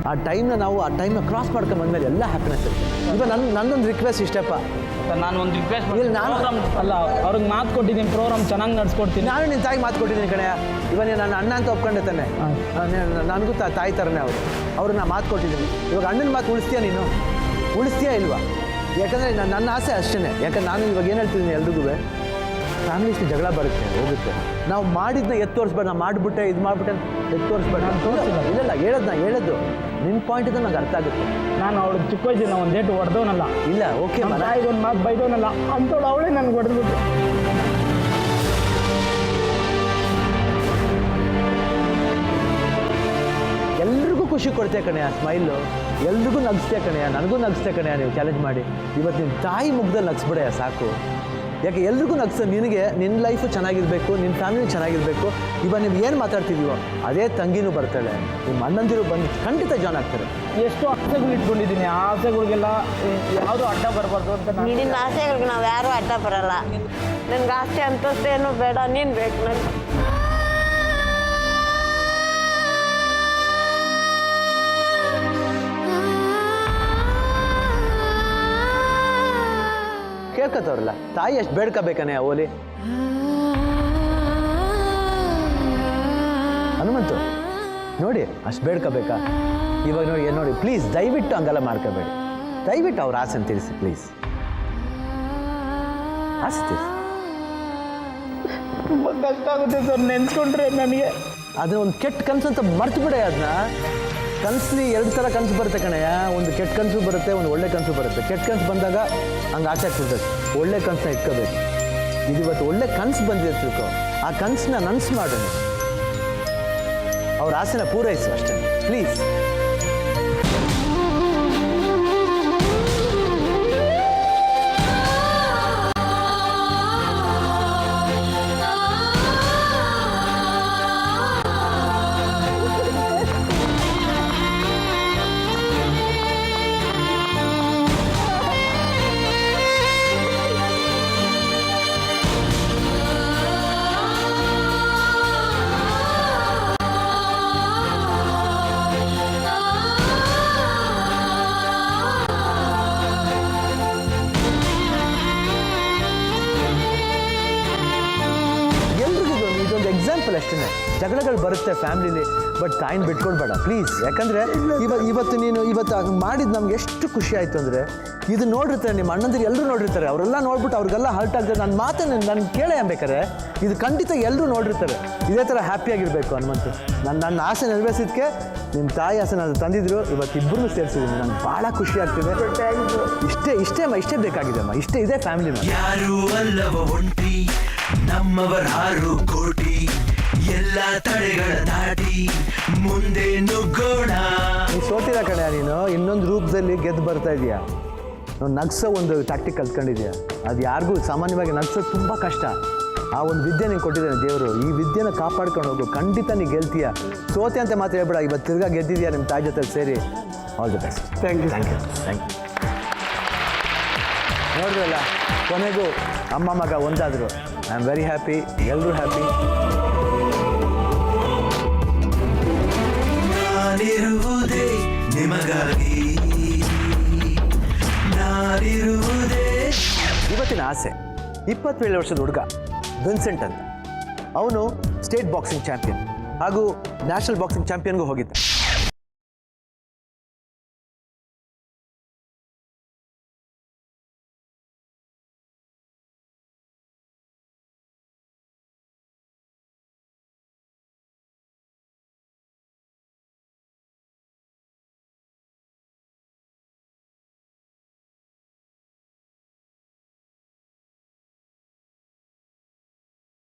ಆ ಟೈಮ್ನ ಕ್ರಾಸ್ ಮಾಡ್ಕೊಂಬಂದ್ಮೇಲೆ ಎಲ್ಲ ಹ್ಯಾಪಿನೆಸ್ ಇರುತ್ತೆ. ಇವಾಗ ನನ್ನೊಂದು ರಿಕ್ವೆಸ್ಟ್ ಇಷ್ಟಪ್ಪ. ನಾನು ಒಂದು ರಿಕ್ವೆಸ್ಟ್ ಇಲ್ಲ, ನಾನು ಅಲ್ಲ ಅವ್ರಿಗೆ ಮಾತು ಕೊಟ್ಟಿದ್ದೀನಿ, ಪ್ರೋಗ್ರಾಮ್ ಚೆನ್ನಾಗಿ ನಡ್ಸ್ಕೊಡ್ತೀನಿ. ನಾನು ನಿನ್ನ ತಾಯಿಗೆ ಮಾತು ಕೊಟ್ಟಿದ್ದೀನಿ ಕಣಯ್ಯ. ಇವಾಗ ನಾನು ಅಣ್ಣ ಅಂತ ಒಪ್ಕೊಂಡೆ ತಾನೆ. ನನಗೂ ತಾಯಿ ಥರನೇ ಅವ್ರಿಗೆ ನಾನು ಮಾತು ಕೊಟ್ಟಿದ್ದೀನಿ. ಇವಾಗ ಅಣ್ಣನ ಮಾತು ಉಳಿಸ್ತೀಯಾ ನೀನು? ಉಳಿಸ್ತೀಯಾ ಇಲ್ವಾ? ಯಾಕಂದರೆ ನನ್ನ ಆಸೆ ಅಷ್ಟೇ. ಯಾಕಂದ್ರೆ ನಾನು ಇವಾಗ ಏನು ಹೇಳ್ತಿದ್ದೀನಿ ಎಲ್ರಿಗೂ, ಫ್ಯಾಮಿಲೀಸ್ ಜಗಳ ಬರುತ್ತೆ, ಹೋಗುತ್ತೆ. ನಾವು ಮಾಡಿದ್ನ ತೋರಿಸ್ಬೇಡ, ನಾನು ಮಾಡಿಬಿಟ್ಟೆ ಇದು ಮಾಡಿಬಿಟ್ಟೆ ಅಂತ ತೋರಿಸ್ಬೇಡ. ನಾನು ತೋರಿಸಿಲ್ಲ, ಇಲ್ಲ ಹೇಳೋದು ನಿನ್ನ ಪಾಯಿಂಟ್ ಇದೆ, ನಂಗೆ ಅರ್ಥ ಆಗುತ್ತೆ. ನಾನು ಅವಳು ಚಿಕ್ಕ ವಯಸ್ಸಿನ ಒಂದು ಡೇಟ್ ಹೊಡೆದವನಲ್ಲ, ಇಲ್ಲ ಓಕೆ ಒಂದು ಮಾತು ಬೈದವನಲ್ಲ ಅಂತವಳು ಅವಳೇ ನನಗೆ ಹೊಡೆದ್ಬಿಟ್ಟು. ಎಲ್ರಿಗೂ ಖುಷಿ ಕೊಡ್ತೇ ಕಣೆಯ ಸ್ಮೈಲು, ಎಲ್ರಿಗೂ ನಗಿಸ್ತೇ ಕಣೆಯ, ನನಗೂ ನಗಿಸ್ತೇ ಕಣೆಯ. ನೀವು ಚಾಲೆಂಜ್ ಮಾಡಿ ಇವತ್ತು ನಿಮ್ಮ ತಾಯಿ ಮುಗ್ದಲ್ಲಿ ನಗಿಸ್ಬಿಡೆಯ ಸಾಕು. ಯಾಕೆ ಎಲ್ರಿಗೂ ನಗಿಸ, ನಿನಗೆ ನಿನ್ನ ಲೈಫು ಚೆನ್ನಾಗಿರಬೇಕು, ನಿನ್ನ ಫ್ಯಾಮಿಲಿ ಚೆನ್ನಾಗಿರಬೇಕು. ಇವಾಗ ನೀವು ಏನು ಮಾತಾಡ್ತಿದೀವೋ ಅದೇ ತಂಗಿನೂ ಬರ್ತಾಳೆ, ನಿಮ್ಮ ಅಣ್ಣಂದಿರು ಬಂದು ಖಂಡಿತ ಜಾಯ್ನ್ ಆಗ್ತಾರೆ. ಎಷ್ಟು ಆಸೆಗಳು ಇಟ್ಕೊಂಡಿದ್ದೀನಿ, ಆ ಆಸೆಗಳಿಗೆಲ್ಲ ಯಾವುದು ಅಡ್ಡ ಬರಬಾರ್ದು ಅಂತ. ನಿನ್ನ ಆಸೆಗಳಿಗೆ ನಾವು ಯಾರೂ ಅಡ್ಡ ಬರಲ್ಲ. ನನಗೆ ಆಸೆ ಅಂತಸ್ತೇನು ಬೇಡ, ನೀನು ಬೇಕು ನನಗೆ. ಕೇಳ್ಕೊತವ್ರಲ್ಲ, ತಾಯಿ ಎಷ್ಟು ಬೇಡ್ಕೋಬೇಕಾನೆ ಓಲಿ. ಹನುಮಂತು ನೋಡಿ, ಅಷ್ಟು ಬೇಡ್ಕೋಬೇಕಾ? ಇವಾಗ ನೋಡಿ ನೋಡಿ, ಪ್ಲೀಸ್ ದಯವಿಟ್ಟು ಹಂಗೆಲ್ಲ ಮಾಡ್ಕೋಬೇಡಿ. ದಯವಿಟ್ಟು ಅವ್ರ ಆಸೆನ ತಿಳಿಸಿ ಪ್ಲೀಸ್, ಆಸೆ ತಿಳಿಸಿ. ತುಂಬ ಕಷ್ಟ ಆಗುತ್ತೆ ಸರ್ ನೆನ್ಸ್ಕೊಂಡ್ರೆ ನನಗೆ. ಅದನ್ನ ಒಂದು ಕೆಟ್ಟ ಕನಸು ಅಂತ ಮರ್ತು ಬಿಡೆ. ಅದನ್ನ ಕನಸಲ್ಲಿ 2 ಥರ ಕನಸು ಬರುತ್ತೆ ಕಣಯ್ಯ. ಒಂದು ಕೆಟ್ಟ ಕನಸು ಬರುತ್ತೆ, ಒಂದು ಒಳ್ಳೆ ಕನಸು ಬರುತ್ತೆ. ಕೆಟ್ಟ ಕನಸು ಬಂದಾಗ ಹಂಗೆ ಆಸೆ ಆಗ್ತಿರ್ತದೆ, ಒಳ್ಳೆ ಕನಸನ್ನ ಇಟ್ಕೋಬೇಕು. ಇದು ಇವತ್ತು ಒಳ್ಳೆ ಕನಸು ಬಂದಿದೆ ತಿಳ್ಕೊ, ಆ ಕನಸನ್ನ ನನಸು ಮಾಡೋಣ, ಅವ್ರ ಆಸೆನ ಪೂರೈಸು ಅಷ್ಟೇ ಪ್ಲೀಸ್. ಎಕ್ಸಾಂಪಲ್ ಅಷ್ಟೇ. ಜಗಳಗಳು ಬರುತ್ತೆ ಫ್ಯಾಮಿಲಿಲಿ, ಬಟ್ ತಾಯಿನ ಬಿಟ್ಕೊಡ್ಬೇಡ ಪ್ಲೀಸ್. ಯಾಕಂದರೆ ಇವತ್ತು ನೀನು ಇವತ್ತು ಮಾಡಿದ್ದು ನಮ್ಗೆ ಎಷ್ಟು ಖುಷಿ ಆಯಿತು ಅಂದರೆ, ಇದು ನೋಡಿರ್ತಾರೆ ನಿಮ್ಮ ಅಣ್ಣಂದಿರು ಎಲ್ಲರೂ ನೋಡಿರ್ತಾರೆ. ಅವರೆಲ್ಲ ನೋಡ್ಬಿಟ್ಟು ಅವ್ರಿಗೆಲ್ಲ ಹರ್ಟ್ ಆಗ್ತದೆ. ನನ್ನ ಮಾತನ್ನು ನಾನು ಕೇಳೇ ಅನ್ಬೇಕಾರೆ ಇದು ಖಂಡಿತ ಎಲ್ಲರೂ ನೋಡಿರ್ತಾರೆ. ಇದೇ ಥರ ಹ್ಯಾಪಿಯಾಗಿರಬೇಕು ಹನುಮಂತು. ನನ್ನ ಆಸೆ ನೆರವೇರಿಸಿದ್ದಕ್ಕೆ ನಿಮ್ಮ ತಾಯಿ ಆಸೆ ನಾನು ತಂದಿದ್ರು, ಇವತ್ತಿಬ್ಬರನ್ನು ಸೇರಿಸಿದ್ದೀನಿ. ನನಗೆ ಭಾಳ ಖುಷಿ ಆಗ್ತಿದೆ. ಇಷ್ಟೇ ಬೇಕಾಗಿದೆ ಅಮ್ಮ, ಇಷ್ಟೇ ಇದೆ ಫ್ಯಾಮಿಲಿ. ಯಾರು ಅಲ್ಲವ ಒಂಟಿ, ನಮ್ಮವರ 6 ಕೋಟಿ, ಎಲ್ಲ ತಡೆಗಳ ದಾಟಿ ಮುಂದೆ ನುಗ್ಗೋಣ. ನೀನು ಸೋತಿಲ್ಲ ಕಣೆ, ನೀನು ಇನ್ನೊಂದು ರೂಪದಲ್ಲಿ ಗೆದ್ದು ಬರ್ತಾ ಇದೀಯಾ. ನಾವು ನಗ್ಸೋ ಒಂದು ಟ್ಯಾಕ್ಟಿಕ್ ಕಲ್ತ್ಕೊಂಡಿದ್ಯಾ. ಅದು ಯಾರಿಗೂ ಸಾಮಾನ್ಯವಾಗಿ ನಗ್ಸೋದು ತುಂಬ ಕಷ್ಟ. ಆ ಒಂದು ವಿದ್ಯೆ ನೀನು ಕೊಟ್ಟಿದ್ದಾನೆ ದೇವರು. ಈ ವಿದ್ಯೆನ ಕಾಪಾಡ್ಕೊಂಡು ಹೋಗು, ಖಂಡಿತ ನೀನು ಗೆಲ್ತೀಯ. ಸೋತೆ ಅಂತ ಮಾತ್ರ ಹೇಳ್ಬೇಡ, ಇವತ್ತು ತಿರ್ಗಾ ಗೆದ್ದಿದ್ಯಾ ನಿಮ್ಮ ತಾಯಿ ಜೊತೆ ಸೇರಿ. All the best. Thank you. ನೋಡಿದ್ರಲ್ಲ, ಕೊನೆಗೂ ಅಮ್ಮ ಮಗ ಒಂದಾದರು. ಐ ಆಮ್ ವೆರಿ ಹ್ಯಾಪಿ, ಎಲ್ಲರೂ ಹ್ಯಾಪಿ. ನಾನಿರುವುದೇ ನಿಮಗಾಗಿ, ನಾನಿರುವುದೇ. ಇವತ್ತಿನ ಆಸೆ 27 ವರ್ಷದ ಹುಡುಗ ವಿನ್ಸೆಂಟ್ ಅಂತ. ಅವನು ಸ್ಟೇಟ್ ಬಾಕ್ಸಿಂಗ್ ಚಾಂಪಿಯನ್ ಹಾಗೂ ನ್ಯಾಷನಲ್ ಬಾಕ್ಸಿಂಗ್ ಚಾಂಪಿಯನ್ಗೂ ಹೋಗಿದ್ದ.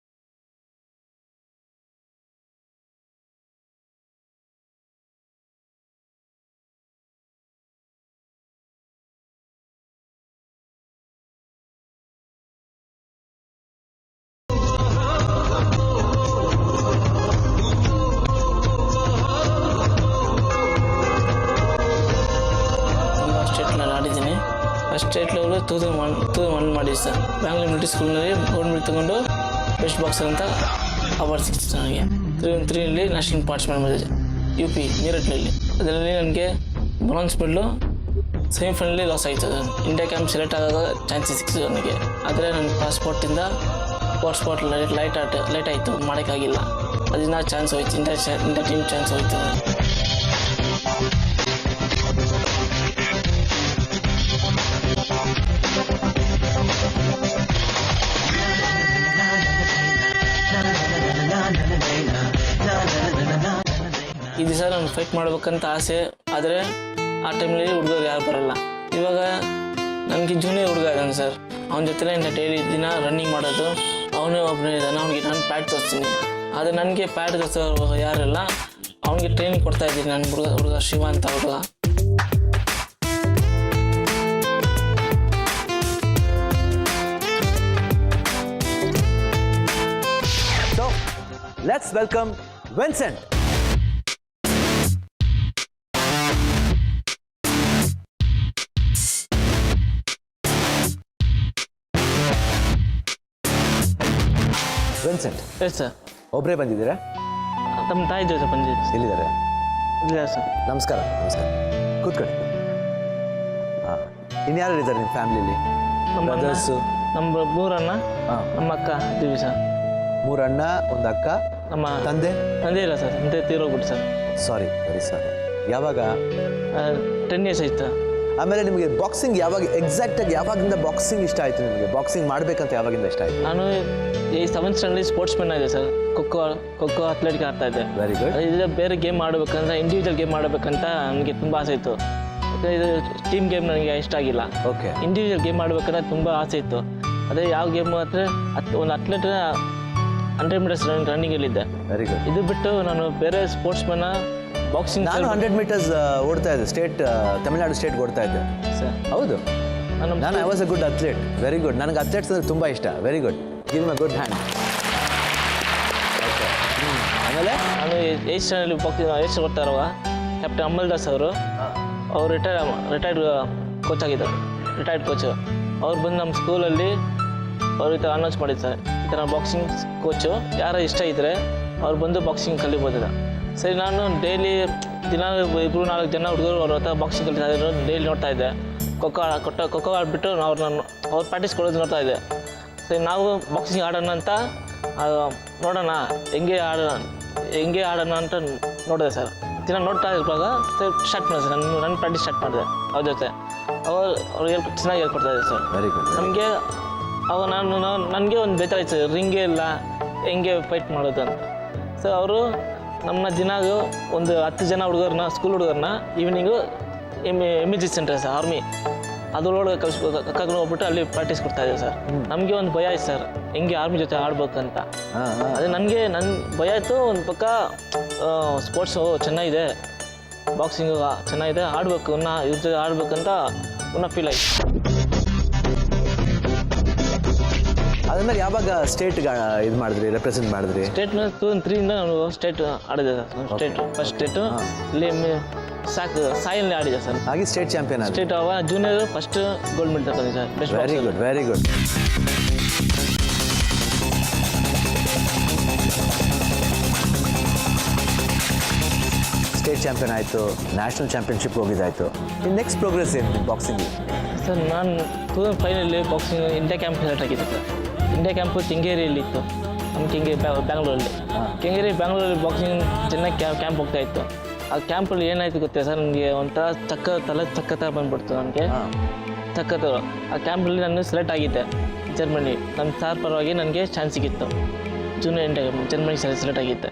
ಸ್ಟೇಟ್ ಲೆವೆಲ್ 2001 ಮಾಡಿದ್ದೆ ಸರ್. ಬ್ಯಾಂಗ್ಳೂರ್ ಮಿಲಿಟರಿ ಸ್ಕೂಲ್ನಲ್ಲಿ ಗೋಲ್ಡ್ ಮೆಡಲ್ ತಗೊಂಡು ಬೆಸ್ಟ್ ಬಾಕ್ಸರ್ ಅಂತ ಅವಾರ್ಡ್ ಸಿಕ್ತು ನನಗೆ. 3 ನ್ಯಾಷನಲ್ ಪಾರ್ಟಿಸಿಪೇಟ್ ಮಾಡಿದೆ UP ಮೀರಟ್ನಲ್ಲಿ. ಅದರಲ್ಲಿ ನನಗೆ ಬ್ರಾನ್ಸ್ ಮೆಡಲು ಸೆಮಿಫೈನಲ್ಲಿ ಲಾಸ್ ಆಯಿತು. ಇಂಡಿಯಾ ಕ್ಯಾಂಪ್ ಸೆಲೆಕ್ಟ್ ಆಗಾಗ ಚಾನ್ಸಸ್ ಸಿಕ್ತು ನನಗೆ. ಆದರೆ ನನ್ನ ಪಾಸ್ಪೋರ್ಟಿಂದ ಸ್ಪಾಟ್ ಲೈಟ್ ಆಯಿತು, ಮಾಡೋಕ್ಕಾಗಿಲ್ಲ. ಅದರಿಂದ ಚಾನ್ಸ್ ಹೋಯ್ತು, ಇಂಡಿಯಾ ಟೀಮ್ ಚಾನ್ಸ್ ಹೋಯ್ತು. ಈ ದಿವಸ ನಾನು ಫೈಟ್ ಮಾಡ್ಬೇಕಂತ ಆಸೆ, ಆದರೆ ಆ ಟೈಮ್ನಲ್ಲಿ ಹುಡುಗರು ಯಾರು ಬರಲ್ಲ. ಇವಾಗ ನನಗೆ ಜೂನಿಯರ್ ಹುಡುಗ ಇದ್ದಾನೆ ಸರ್, ಅವನ ಜೊತೆಲೇ ಡೈಲಿ ದಿನ ರನ್ನಿಂಗ್ ಮಾಡೋದು. ಅವನೇ ಒಬ್ಬನೇ ಇದ್ದಾನೆ, ಅವನಿಗೆ ನಾನು ಪ್ಯಾಡ್ ತೋರಿಸ್ತೀನಿ. ಆದರೆ ನನಗೆ ಪ್ಯಾಡ್ ತೋರಿಸೋ ಯಾರಿಲ್ಲ, ಅವನಿಗೆ ಟ್ರೈನಿಂಗ್ ಕೊಡ್ತಾ ಇದ್ದೀನಿ ನನ್ನ ಹುಡುಗ ಶಿವ ಅಂತ ಹುಡುಗ. So, let's welcome Vincent. Vincent, yes sir. ಒಬ್ಬರೇ ಬಂದಿದ್ದೀರಾ? ತಮ್ಮ ತಾಯಿ ಜೊತೆ ಬಂದಿದ್ದೀವಿ. ಎಲ್ಲಿದ್ದಾರೆ? ಇಲ್ಲ ಸರ್. ನಮಸ್ಕಾರ. ಕೂತ್ಕೊಳ್ಳಿ. ಹಾಂ, ಇನ್ಯಾರು ಇದ್ದಾರೆ ನಿಮ್ಮ ಫ್ಯಾಮಿಲಿಲಿ? ನಮ್ಮ ಬ್ರದರ್ಸು? ನಮ್ಮ ಮೂರಣ್ಣ, ನಮ್ಮ ಅಕ್ಕ ಇದ್ದೀವಿ ಸರ್. 3 ಅಣ್ಣ, 1 ಅಕ್ಕ. ನಮ್ಮ ತಂದೆ ಇಲ್ಲ ಸರ್, ತಂದೆ ತೀರೋಗ್ಬಿಟ್ಟು ಸರ್. ಸಾರಿ, ವೆರಿ ಸಾರಿ. ಯಾವಾಗ? 10 years ಆಯ್ತು. ಆಮೇಲೆ ನಿಮಗೆ ಬಾಕ್ಸಿಂಗ್ ಎಕ್ಸಾಕ್ಟಾಗಿ ಯಾವಾಗಿಂದ ಬಾಕ್ಸಿಂಗ್ ಇಷ್ಟ ಆಯಿತು ನಿಮಗೆ? ಬಾಕ್ಸಿಂಗ್ ಮಾಡಬೇಕಂತ ಯಾವಾಗಿಂದ ಇಷ್ಟ ಆಯಿತು? ನಾನು ಈ 7th ಸ್ಟ್ಯಾಂಡರ್ಡ್ ಸ್ಪೋರ್ಟ್ಸ್ ಮ್ಯಾನ್ ಇದೆ ಸರ್. ಖೋಖೋ ಅಥ್ಲೆಟಿಕ್ ಆಡ್ತಾ ಇದ್ದೆ. Very good. ಇದು ಬೇರೆ ಗೇಮ್ ಆಡಬೇಕಂತ, ಇಂಡಿವಿಜುವಲ್ ಗೇಮ್ ಮಾಡಬೇಕಂತ ನನಗೆ ತುಂಬ ಆಸೆ ಇತ್ತು. ಇದು ಟೀಮ್ ಗೇಮ್ ನನಗೆ ಇಷ್ಟ ಆಗಿಲ್ಲ. ಓಕೆ. ಇಂಡಿವಿಜುವಲ್ ಗೇಮ್ ಮಾಡಬೇಕಂತ ತುಂಬ ಆಸೆ ಇತ್ತು. ಅದೇ ಯಾವ ಗೇಮ್ ಅಂದರೆ ಒಂದು ಅಥ್ಲೆಟ್ 100 meters ರನ್ನಿಂಗಲ್ಲಿದ್ದೆ. Very good. ಇದು ಬಿಟ್ಟು ನಾನು ಬೇರೆ ಸ್ಪೋರ್ಟ್ಸ್ ಮ್ಯಾನ ಬಾಕ್ಸಿಂಗ್. ನಾನು 100 meters ಓಡ್ತಾ ಇದ್ದೆ, ತಮಿಳ್ನಾಡು ಸ್ಟೇಟ್ ಓಡ್ತಾ ಇದ್ದೆ ಸರ್. ಹೌದು, ನಾನು I was A good athlete. Very good. ನನಗೆ ಅಥ್ಲೆಟ್ಸ್ ಅಂದರೆ ತುಂಬ ಇಷ್ಟ. Very good. Give me good hand. Okay. ಆಮೇಲೆ ನಾನು 8th ಸ್ಟ್ಯಾಂಡರ್ಡ್ ಬಾಕ್ಸಿಂಗ್ ಓಡ್ತಾ ಇರುವಾಗ ಕ್ಯಾಪ್ಟನ್ ಅಮಲ್ ದಾಸ್ ಅವರು ರಿಟೈರ್ಡ್ ಕೋಚ್ ಆಗಿದ್ದರು, ರಿಟೈರ್ಡ್ ಕೋಚು. ಅವ್ರು ಬಂದು ನಮ್ಮ ಸ್ಕೂಲಲ್ಲಿ ಅವ್ರು ಈ ಥರ ಅನೌನ್ಸ್ ಮಾಡಿದ್ದು ಸರ್, ಈ ಥರ ಬಾಕ್ಸಿಂಗ್ ಕೋಚು ಯಾರು ಇಷ್ಟ ಇದ್ದರೆ ಅವ್ರು ಬಂದು ಬಾಕ್ಸಿಂಗ್ ಕಲಿಬೋದಿಲ್ಲ. ಸರಿ, ನಾನು ಡೈಲಿ ದಿನ 2-4 ಜನ ಹುಡುಗರು ಅವ್ರ ಹತ್ರ ಬಾಕ್ಸಿಂಗ್ ಕಲಿತಾ ಇದ್ರು, ಡೈಲಿ ನೋಡ್ತಾ ಇದ್ದೆ. ಖೋಖೋ ಆಡ್ಬಿಟ್ಟು ಅವ್ರು ಪ್ರಾಕ್ಟೀಸ್ ಕೊಡೋದು ನೋಡ್ತಾ ಇದ್ದೆ. ಸರಿ, ನಾವು ಬಾಕ್ಸಿಂಗ್ ಆಡೋಣ ಅಂತ ನೋಡೋಣ ಹೆಂಗೆ ಆಡೋಣ ಅಂತ ನೋಡಿದೆ ಸರ್. ದಿನ ನೋಡ್ತಾ ಇರುವಾಗ ಸರ್ ಸ್ಟಾರ್ಟ್ ಮಾಡಿದೆ ಸರ್. ನನ್ನ ಪ್ರಾಕ್ಟೀಸ್ ಸ್ಟಾರ್ಟ್ ಮಾಡಿದೆ ಅವ್ರ ಜೊತೆ. ಅವ್ರು ಚೆನ್ನಾಗಿ ಹೇಳ್ಕೊಡ್ತಾ ಇದ್ದಾರೆ ಸರ್. Very good. ನಮಗೆ ಅವಾಗ ನನಗೆ ಒಂದು ಬೇಜಾರಾಯ್ತು ಸರ್, ರಿಂಗೇ ಇಲ್ಲ, ಹೆಂಗೆ ಫೈಟ್ ಮಾಡೋದು ಅಂತ. ಸೊ ಅವರು ನಮ್ಮ ದಿನಾಗೂ ಒಂದು 10 ಜನ ಹುಡುಗರನ್ನ, ಸ್ಕೂಲ್ ಹುಡುಗರನ್ನ evening MG centre sir, army ಅದ್ರೊಳಗೆ ಕರ್ಕೊಂಡು ಹೋಗ್ಬಿಟ್ಟು ಅಲ್ಲಿ ಪ್ರಾಕ್ಟೀಸ್ ಕೊಡ್ತಾ ಇದ್ದೀವಿ ಸರ್. ನಮಗೆ ಒಂದು ಭಯ ಆಯ್ತು ಸರ್, ಹೆಂಗೆ ಆರ್ಮಿ ಜೊತೆ ಆಡ್ಬೇಕಂತ. ಅದೇ ನನ್ನ ಭಯ ಆಯಿತು. ಒಂದು ಪಕ್ಕ ಸ್ಪೋರ್ಟ್ಸು ಚೆನ್ನಾಗಿದೆ, ಬಾಕ್ಸಿಂಗು ಚೆನ್ನಾಗಿದೆ, ಆಡಬೇಕು ಇವ್ರ ಜೊತೆ ಆಡ್ಬೇಕಂತ ಫೀಲ್ ಆಯಿತು. ಅದಾದ್ಮೇಲೆ ಯಾವಾಗ ಸ್ಟೇಟ್ಗೆ ಇದು ಮಾಡಿದ್ರಿ, ರೆಪ್ರೆಸೆಂಟ್ ಮಾಡಿದ್ರಿ? ಸ್ಟೇಟ್ 2003 ನಾನು ಸ್ಟೇಟ್ ಆಡಿದೆ ಸರ್. ಫಸ್ಟ್ ಸ್ಟೇಟು ಇಲ್ಲಿ ಸಾಯಲ್ಲಿ ಆಡಿದೆ ಸರ್. ಹಾಗೆ ಸ್ಟೇಟ್ ಚಾಂಪಿಯನ್ ಆಗಿದೆ. ಸ್ಟೇಟ್ ಅವ ಜೂನಿಯರ್ ಫಸ್ಟ್ ಗೋಲ್ಡ್ ಮೆಡಲ್ ತಗೊಂಡೆ sir. Best. Very good, very good. State champion ಆಯಿತು, ನ್ಯಾಷನಲ್ ಚಾಂಪಿಯನ್ಶಿಪ್ ಹೋಗಿದ್ದಾಯಿತು. ಇನ್ನು ನೆಕ್ಸ್ಟ್ ಪ್ರೋಗ್ರೆಸ್ ಏನು ಬಾಕ್ಸಿಂಗ್ ಸರ್? ನಾನು 2005 ಬಾಕ್ಸಿಂಗ್ ಇಂಡಿಯಾ ಕ್ಯಾಂಪ್ ಸೆಲೆಕ್ಟ್ ಆಗಿದೆ ಸರ್. ಇಂಡಿಯಾ ಕ್ಯಾಂಪು ಕೆಂಗೇರಿಯಲ್ಲಿ ಇತ್ತು, ನಮ್ಮ ಬ್ಯಾಂಗ್ಳೂರಲ್ಲಿ. ಬ್ಯಾಂಗ್ಳೂರಲ್ಲಿ ಬಾಕ್ಸಿಂಗ್ ಚೆನ್ನಾಗಿ ಕ್ಯಾಂಪ್ ಹೋಗ್ತಾ ಇತ್ತು. ಆ ಕ್ಯಾಂಪಲ್ಲಿ ಏನಾಯಿತು ಗೊತ್ತಾ ಸರ್, ನನಗೆ ಒಂಥರ ತಲೆ ಚಕ್ಕ ಬಂದುಬಿಡ್ತು ನನಗೆ, ಚಕ್ಕತ್ತು. ಆ ಕ್ಯಾಂಪಲ್ಲಿ ನಾನು ಸೆಲೆಕ್ಟ್ ಆಗಿದ್ದೆ ಜರ್ಮನಿ. ನನ್ನ ಸಾರ್ ಪರವಾಗಿ ನನಗೆ ಚಾನ್ಸ್ ಸಿಗಿತ್ತು ಜೂನಿಯರ್ ಇಂಡಿಯಾ ಜರ್ಮನಿ ಸೆಲೆಕ್ಟ್ ಆಗಿದ್ದೆ.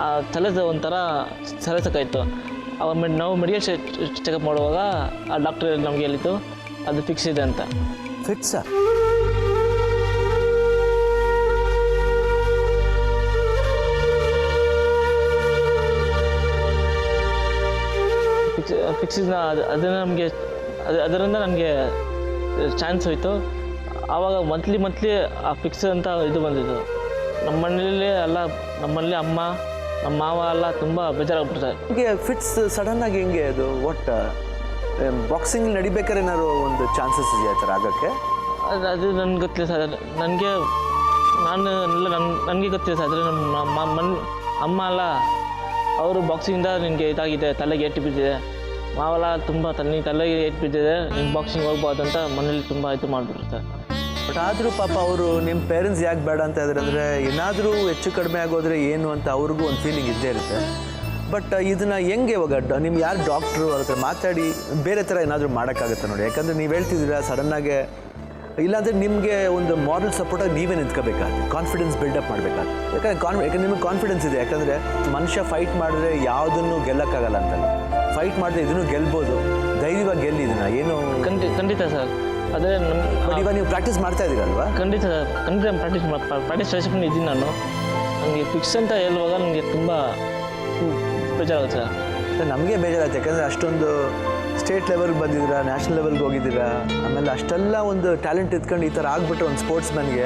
ಆ ತಲೆದ ಒಂಥರ ಸಲಸಕ್ಕಾಯಿತು. ಅವಾಗ ನಾವು ಮೆಡಿಕಲ್ ಚೆಕಪ್ ಮಾಡುವಾಗ ಆ ಡಾಕ್ಟರ್ ನಮಗೆ ಹೇಳಿದ್ದು ಅದು ಫಿಕ್ಸ್ ಇದೆ ಅಂತ. ಫಿಕ್ಸಾ? ಫಿಕ್ಸಿನ ಅದರಿಂದ ನನಗೆ ಚಾನ್ಸ್ ಹೋಯಿತು. ಆವಾಗ ಮಂತ್ಲಿ ಆ ಫಿಕ್ಸ್ ಅಂತ ಇದು ಬಂದಿದ್ದು. ನಮ್ಮ ಮನೇಲಿ ಎಲ್ಲ, ನಮ್ಮಲ್ಲಿ ಅಮ್ಮ ನಮ್ಮ ಮಾವ ಎಲ್ಲ ತುಂಬ ಬೇಜಾರಾಗ್ಬಿಡ್ತಾರೆ. ಹೀಗೆ ಫಿಟ್ಸ್ ಸಡನ್ನಾಗಿ ಹೆಂಗೆ ಅದು? ಒಟ್ಟು ಬಾಕ್ಸಿಂಗ್ ನಡಿಬೇಕಾದ್ರೆ ಏನಾದ್ರು ಒಂದು ಚಾನ್ಸಸ್ ಇದೆಯಾ ಥರ ಆಗೋಕ್ಕೆ? ಅದು ನನಗೆ ಗೊತ್ತಿಲ್ಲ ಸರ್. ನನಗೆ ಗೊತ್ತಿಲ್ಲ ಸರ್. ಆದರೆ ನಮ್ಮ ಅಮ್ಮ ಅಲ್ಲ, ಅವರು ಬಾಕ್ಸಿಂಗಿಂದ ನಿನಗೆ ಇದಾಗಿದೆ, ತಲೆಗೆ ಏಟು ಬಿದ್ದಿದೆ, ಮಾವಲ್ಲ ತುಂಬ ತಲೆಗೆ ಏಟು ಬಿದ್ದಿದೆ, ನೀನು ಬಾಕ್ಸಿಂಗ್ ಹೋಗ್ಬೋದು ಅಂತ ಮನೇಲಿ ತುಂಬ ಇದು ಮಾಡಿಬಿಡ್ತಾರೆ. ಬಟ್ ಆದರೂ ಪಾಪ ಅವರು ನಿಮ್ಮ ಪೇರೆಂಟ್ಸ್ ಯಾಕೆ ಬೇಡ ಅಂತ ಇದ್ದಾರೆ ಅಂದರೆ, ಏನಾದರೂ ಹೆಚ್ಚು ಕಡಿಮೆ ಆಗೋದ್ರೆ ಏನು ಅಂತ ಅವ್ರಿಗೂ ಒಂದು ಫೀಲಿಂಗ್ ಇದ್ದೇ ಇರುತ್ತೆ. ಬಟ್ ಇದನ್ನು ಹೆಂಗೆ ಇವಾಗ ನಿಮ್ಗೆ ಯಾರು ಡಾಕ್ಟ್ರು ಅವ್ರ ಹತ್ರ ಮಾತಾಡಿ ಬೇರೆ ಥರ ಏನಾದರೂ ಮಾಡೋಕ್ಕಾಗುತ್ತೆ ನೋಡಿ? ಯಾಕಂದರೆ ನೀವು ಹೇಳ್ತಿದ್ದೀರಾ ಸಡನ್ನಾಗೆ ಇಲ್ಲಾಂದರೆ ನಿಮಗೆ ಒಂದು ಮಾರಲ್ ಸಪೋರ್ಟಾಗಿ ನೀವೇ ನಿಂತ್ಕೋಬೇಕಾಗುತ್ತೆ, ಕಾನ್ಫಿಡೆನ್ಸ್ ಬಿಲ್ಡಪ್ ಮಾಡಬೇಕಾಗುತ್ತೆ. ಯಾಕಂದರೆ ನಿಮಗೆ ಕಾನ್ಫಿಡೆನ್ಸ್ ಇದೆ, ಯಾಕಂದರೆ ಮನುಷ್ಯ ಫೈಟ್ ಮಾಡಿದ್ರೆ ಯಾವುದನ್ನು ಗೆಲ್ಲಕ್ಕಾಗಲ್ಲ ಅಂತಲ್ಲ, ಫೈಟ್ ಮಾಡಿದ್ರೆ ಇದನ್ನು ಗೆಲ್ಬೋದು, ಧೈರ್ಯವಾಗಿ ಗೆಲ್ಲಿ ಇದನ್ನು ಏನು. ಖಂಡಿತ ಸರ್. ಅದೇ ಬಟ್ ಇವಾಗ ನೀವು ಪ್ರಾಕ್ಟೀಸ್ ಮಾಡ್ತಾ ಇದ್ದೀರಲ್ವಾ? ಖಂಡಿತ ಪ್ರಾಕ್ಟೀಸ್ ರೆಸಿಪಿ ಇದ್ದೀನಿ ನಾನು. ನನಗೆ ಫಿಕ್ಸ್ ಅಂತ ಹೇಳುವಾಗ ನನಗೆ ತುಂಬ ಬೇಜಾರಾಗುತ್ತೆ ಸರ್. ನಮಗೆ ಬೇಜಾರಾಗುತ್ತೆ, ಯಾಕಂದರೆ ಅಷ್ಟೊಂದು ಸ್ಟೇಟ್ ಲೆವೆಲ್ಗೆ ಬಂದಿದ್ದೀರಾ, ನ್ಯಾಷನಲ್ ಲೆವೆಲ್ಗೆ ಹೋಗಿದ್ದೀರಾ, ಆಮೇಲೆ ಅಷ್ಟೆಲ್ಲ ಒಂದು ಟ್ಯಾಲೆಂಟ್ ಇಟ್ಕೊಂಡು ಈ ಥರ ಆಗ್ಬಿಟ್ರೆ ಒಂದು ಸ್ಪೋರ್ಟ್ಸ್ ಮ್ಯಾನ್ಗೆ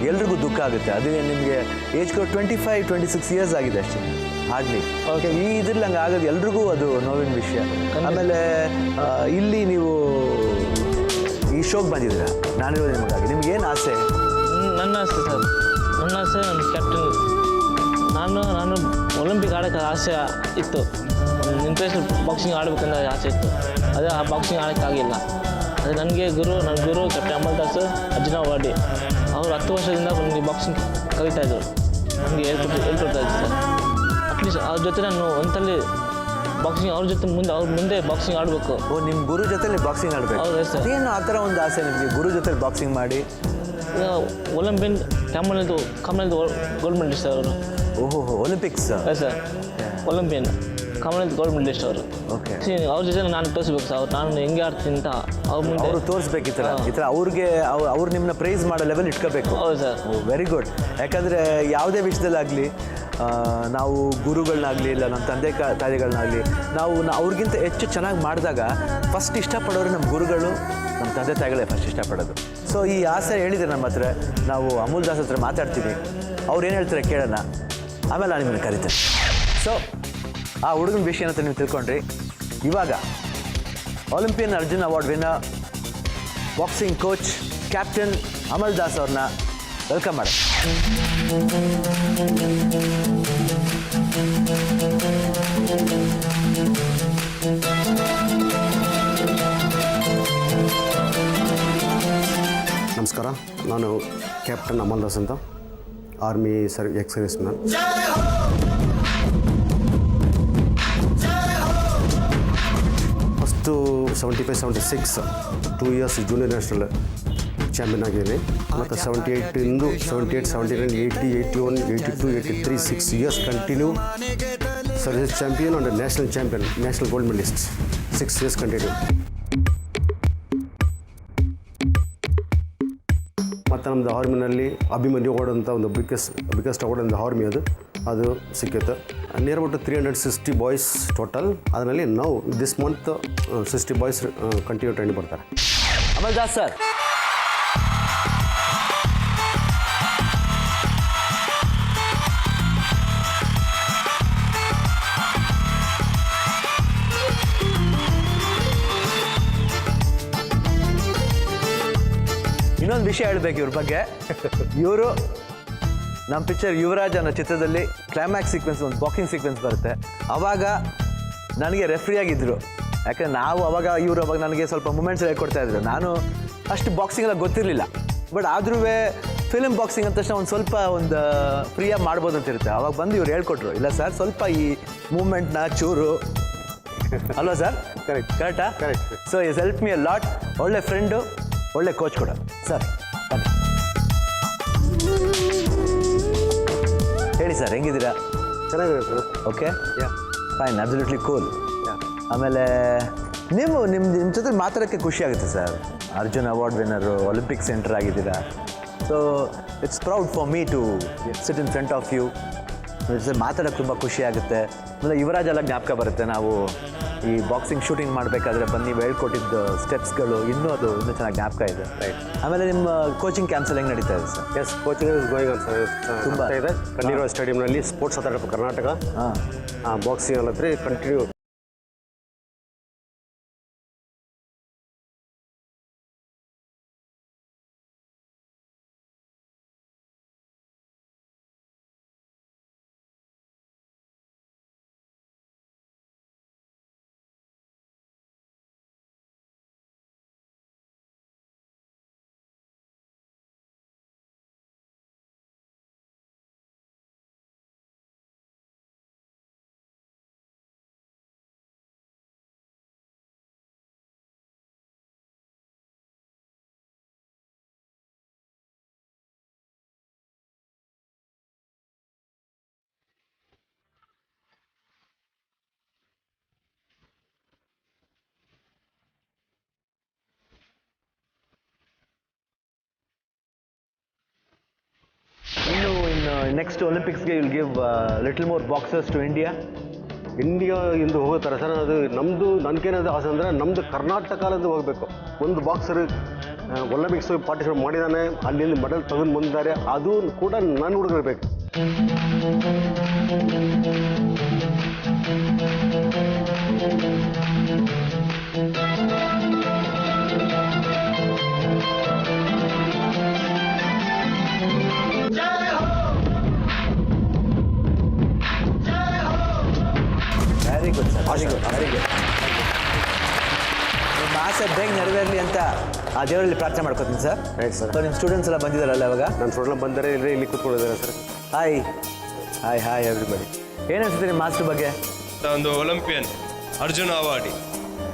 ಎಲ್ರಿಗೂ ದುಃಖ ಆಗುತ್ತೆ. ಅದೇ ನಿಮಗೆ ಏಜ್ 25-26 ಇಯರ್ಸ್ ಆಗಿದೆ ಅಷ್ಟೇ ಹಾರ್ಡ್ಲಿ. ಓಕೆ, ಈ ಇದ್ರಲ್ಲಿ ಹಂಗೆ ಆಗೋದು ಎಲ್ರಿಗೂ ಅದು ನೋವಿನ ವಿಷಯ. ಆಮೇಲೆ ಇಲ್ಲಿ ನೀವು ಈ ಶೋಗೆ ಬಂದಿದ್ದೀರಾ, ನಾನಿರೋದು ನಿಮಗಾಗಿ. ನಿಮ್ಗೇನು ಆಸೆ? ನನ್ನ ಆಸೆ ಸರ್, ನನ್ನ ಆಸೆ ನನ್ನ ಕ್ಯಾಪ್ಟನ್. ನಾನು ಒಲಿಂಪಿಕ್ ಆಡೋಕ್ಕೆ ಆಸೆ ಇತ್ತು, ಇಂಟರ್ನ್ಯಾಷನಲ್ ಬಾಕ್ಸಿಂಗ್ ಆಡಬೇಕಂತ ಆಸೆ ಇತ್ತು. ಅದೇ ಆ ಬಾಕ್ಸಿಂಗ್ ಆಡೋಕ್ಕಾಗಿಲ್ಲ. ಅದು ನನ್ನ ಗುರು ಕ್ಯಾಪ್ಟನ್ ಅಮಲ್ದಾಸ್ ಅರ್ಜುನ ಅವಾರ್ಡಿ ಅವರು 10 ವರ್ಷದಿಂದ ನನಗೆ ಬಾಕ್ಸಿಂಗ್ ಕಲಿತಾಯಿದ್ರು, ನನಗೆ ಹೇಳ್ಕೊಡ್ತಾ ಇದ್ರು ಸರ್. ಅಟ್ಲೀಸ್ಟ್ ಅವ್ರ ಜೊತೆ ನಾನು ಒಂದಲ್ಲಿ ಬಾಕ್ಸಿಂಗ್ ಅವ್ರ ಮುಂದೆ ಬಾಕ್ಸಿಂಗ್ ಆಡಬೇಕು. ಓ, ನಿಮ್ಮ ಗುರು ಜೊತೆ ಬಾಕ್ಸಿಂಗ್ ಆಡಬೇಕು? ಹೌದು ಸರ್. ಏನು ಆ ಥರ ಒಂದು ಆಸೆ ನಿಮಗೆ, ಗುರು ಜೊತೆ ಬಾಕ್ಸಿಂಗ್ ಮಾಡಿ? ಒಲಿಂಪಿಯನ್ ಕಾಮನ್ವೆಲ್ತ್ ಗೋಲ್ಡ್ ಮೆಡಲಿಸ್ಟ್ ಅವರು. ಓಹೋ, Olympics? Sir, Olympian Commonwealth gold medalist ಅವರು. ಓಕೆ, ಅವ್ರ ಜೊತೆ ನಾನು ತೋರಿಸ್ಬೇಕು ಸರ್, ನಾನು ಹೆಂಗೆ ಆಡ್ತೀನಿ ಅಂತ ಅವ್ರ ಮುಂದೆ ಅವರು ತೋರಿಸ್ಬೇಕು. ಈ ಥರ ಅವ್ರು ನಿಮ್ಮನ್ನ ಪ್ರೈಸ್ ಮಾಡೋ ಲೆವೆಲ್ ಇಟ್ಕೋಬೇಕು. ಹೌದು ಸರ್. Very good. ಯಾಕಂದರೆ ಯಾವುದೇ ವಿಷಯದಲ್ಲಾಗಲಿ ನಾವು ಗುರುಗಳನ್ನಾಗಲಿ ಇಲ್ಲ ನಮ್ಮ ತಂದೆ ತಾಯಿಗಳನ್ನಾಗಲಿ ನಾವು ಅವ್ರಿಗಿಂತ ಹೆಚ್ಚು ಚೆನ್ನಾಗಿ ಮಾಡಿದಾಗ ಫಸ್ಟ್ ಇಷ್ಟಪಡೋರು ನಮ್ಮ ಗುರುಗಳು, ನಮ್ಮ ತಂದೆ ತಾಯಿಗಳೇ ಫಸ್ಟ್ ಇಷ್ಟಪಡೋದು. ಸೊ ಈ ಆಸೆ ಹೇಳಿದರೆ ನಮ್ಮ ಹತ್ರ, ನಾವು ಅಮೂಲ್ ದಾಸ್ ಹತ್ರ ಮಾತಾಡ್ತೀವಿ, ಅವ್ರು ಏನು ಹೇಳ್ತಾರೆ ಕೇಳೋಣ, ಆಮೇಲೆ ನಾನು ನಿಮ್ಮನ್ನು ಕರಿತೇನೆ. ಸೊ ಆ ಹುಡುಗನ ವಿಷಯ ಅಂತ ನೀವು ತಿಳ್ಕೊಂಡ್ರಿ. ಇವಾಗ Olympian Arjun award winner, boxing coach, captain Amal Das ಅವ್ರನ್ನ ವೆಲ್ಕಮ್ ಮಾಡಿ. ನಮಸ್ಕಾರ, ನಾನು ಕ್ಯಾಪ್ಟನ್ ಅಮಲ್ ದಾಸ್ ಅಂತ, army ex serviceman. First 75-76 2 years junior national champion ಆಗಿದ್ದೀನಿ. ಮತ್ತು 78, 79, 80, 81, 82, 83 6 years continue service champion and national champion, national gold medallist 6 years continue. ಮತ್ತು ನಮ್ಮದು ಆರ್ಮಿನಲ್ಲಿ ಅಭಿಮನ್ಯು ಅವಾರ್ಡ್ ಅಂತ ಒಂದು ಬಿಗ್ಗೆಸ್ಟ್ ಅವಾರ್ಡ್ ಅಂತ ಆರ್ಮಿ ಅದು ಸಿಕ್ಕಿತ್ತು. Near about 360 boys total. ಅದರಲ್ಲಿ ನಾವು this month 60 boys continue training ಬರ್ತಾರೆ. ಅಮಲ್ ದಾಸ್ ಸರ್, ಇನ್ನೊಂದು ವಿಷಯ ಹೇಳಬೇಕು ಇವ್ರ ಬಗ್ಗೆ. ಇವರು ನಮ್ಮ ಪಿಕ್ಚರ್ ಯುವರಾಜ್ ಅನ್ನೋ ಚಿತ್ರದಲ್ಲಿ ಕ್ಲೈಮ್ಯಾಕ್ಸ್ ಸೀಕ್ವೆನ್ಸ್, ಒಂದು ಬಾಕ್ಸಿಂಗ್ ಸೀಕ್ವೆನ್ಸ್ ಬರುತ್ತೆ. ಆವಾಗ ನನಗೆ ರೆಫ್ರಿಯಾಗಿದ್ದರು, ಯಾಕಂದರೆ ಇವರು ಅವಾಗ ನನಗೆ ಸ್ವಲ್ಪ ಮೂಮೆಂಟ್ಸ್ ಹೇಳ್ಕೊಡ್ತಾ ಇದ್ರು. ನಾನು ಅಷ್ಟು ಬಾಕ್ಸಿಂಗ್ ಎಲ್ಲ ಗೊತ್ತಿರಲಿಲ್ಲ, ಬಟ್ ಆದ್ರೂ ಫಿಲ್ಮ್ ಬಾಕ್ಸಿಂಗ್ ಅಂತ ತಕ್ಷಣ ಒಂದು ಫ್ರೀಯಾಗಿ ಮಾಡ್ಬೋದು ಅಂತ ಇರುತ್ತೆ. ಅವಾಗ ಬಂದು ಇವ್ರು ಹೇಳ್ಕೊಟ್ರು, ಇಲ್ಲ ಸರ್ ಸ್ವಲ್ಪ ಈ ಮೂಮೆಂಟ್ನ ಚೂರು ಅಲ್ವಾ ಸರ್? ಕರೆಕ್ಟಾ? Correct. So is help me a lot. ಒಳ್ಳೆ ಫ್ರೆಂಡು, ಒಳ್ಳೆ ಕೋಚ್ ಕೂಡ ಸರ್. ಬನ್ನಿ ಹೇಳಿ ಸರ್, ಹೆಂಗಿದ್ದೀರಾ? ಚೆನ್ನಾಗಿದೆ sir. Okay, fine, absolutely cool. ಆಮೇಲೆ ನಿಮ್ಮ ಜೊತೆ ಮಾತಾಡೋಕ್ಕೆ ಖುಷಿ ಆಗುತ್ತೆ sir. Arjun award winner, Olympics enter ಆಗಿದ್ದೀರಾ. So it's proud for me to sit in front of you. ಮಾತಾಡೋಕ್ಕೆ ತುಂಬ ಖುಷಿ ಆಗುತ್ತೆ. ಆಮೇಲೆ ಯುವರಾಜ್ ಎಲ್ಲ ಜ್ಞಾಪಕ ಬರುತ್ತೆ. ನಾವು ಈ ಬಾಕ್ಸಿಂಗ್ ಶೂಟಿಂಗ್ ಮಾಡಬೇಕಾದ್ರೆ ಬಂದು ನೀವು ಹೇಳ್ಕೊಟ್ಟಿದ್ದು ಸ್ಟೆಪ್ಸ್ಗಳು ಇನ್ನೂ ಚೆನ್ನಾಗಿ ಜ್ಞಾಪಕ ಇದೆ. ರೈಟ್. ಆಮೇಲೆ ನಿಮ್ಮ ಕೋಚಿಂಗ್ ಕ್ಯಾಂಪ್ಸ್ ಹೆಂಗೆ ನಡೀತಾ ಇದೆ sir? Yes, coaching going on sir. ತುಂಬ ಇದೆ. ಕಣ್ಣೀರು ಸ್ಟೇಡಿಯಂನಲ್ಲಿ ಸ್ಪೋರ್ಟ್ಸ್ ಅಥಾರಿಟಿ ಕರ್ನಾಟಕ ಬಾಕ್ಸಿಂಗ್ ಅಲ್ಲತ್ರಿ ಕಂಟಿನ್ಯೂ ನೆಕ್ಸ್ಟ್ ಒಲಿಂಪಿಕ್ಸ್ಗೆ will give little more boxers to India. India ಇಂದು ಹೋಗುತ್ತಾರೆ ಸರ್. ಅದು ನಮ್ಮದು ನನಗೇನಾದ್ರು ಆಸೆ ಅಂದರೆ ನಮ್ಮದು ಕರ್ನಾಟಕದಿಂದ ಹೋಗಬೇಕು. ಒಂದು ಬಾಕ್ಸರ್ ಒಲಿಂಪಿಕ್ಸ್ ಪಾರ್ಟಿಸಿಪೇಟ್ ಮಾಡಿದ್ದಾನೆ, ಅಲ್ಲಿಂದ ಮೆಡಲ್ ತಗೊಂಡು ಬಂದಿದ್ದಾರೆ, ಅದು ಕೂಡ ನನ್ನ ಹುಡುಗಬೇಕು. Very good sir, very good, very good. ನಿಮ್ಮ ಆಸೆ ಬೇಗ ನೆರವೇರಲಿ ಅಂತ ಆ ದೇವರಲ್ಲಿ ಪ್ರಾರ್ಥನೆ ಮಾಡ್ಕೊತೀನಿ ಸರ್. Right sir. ಸೊ ನಿಮ್ಮ ಸ್ಟೂಡೆಂಟ್ಸ್ ಎಲ್ಲ ಬಂದಿದ್ದಾರಲ್ಲ ಇವಾಗ? ನನ್ನ ಸ್ಟೂಡೆಂಟ್ ಬಂದರೆ ಇಲ್ಲಿ ಕೂತ್ಕೊಂಡಿದ್ದಾರೆ sir. Hi hi hi everybody. ಏನು ಅನ್ಸುತ್ತೆ ನಿಮ್ಮ ಮಾಸ್ಟರ್ ಬಗ್ಗೆ? ಒಂದು ಒಲಿಂಪಿಯನ್ ಅರ್ಜುನ ಅವಾರ್ಡಿ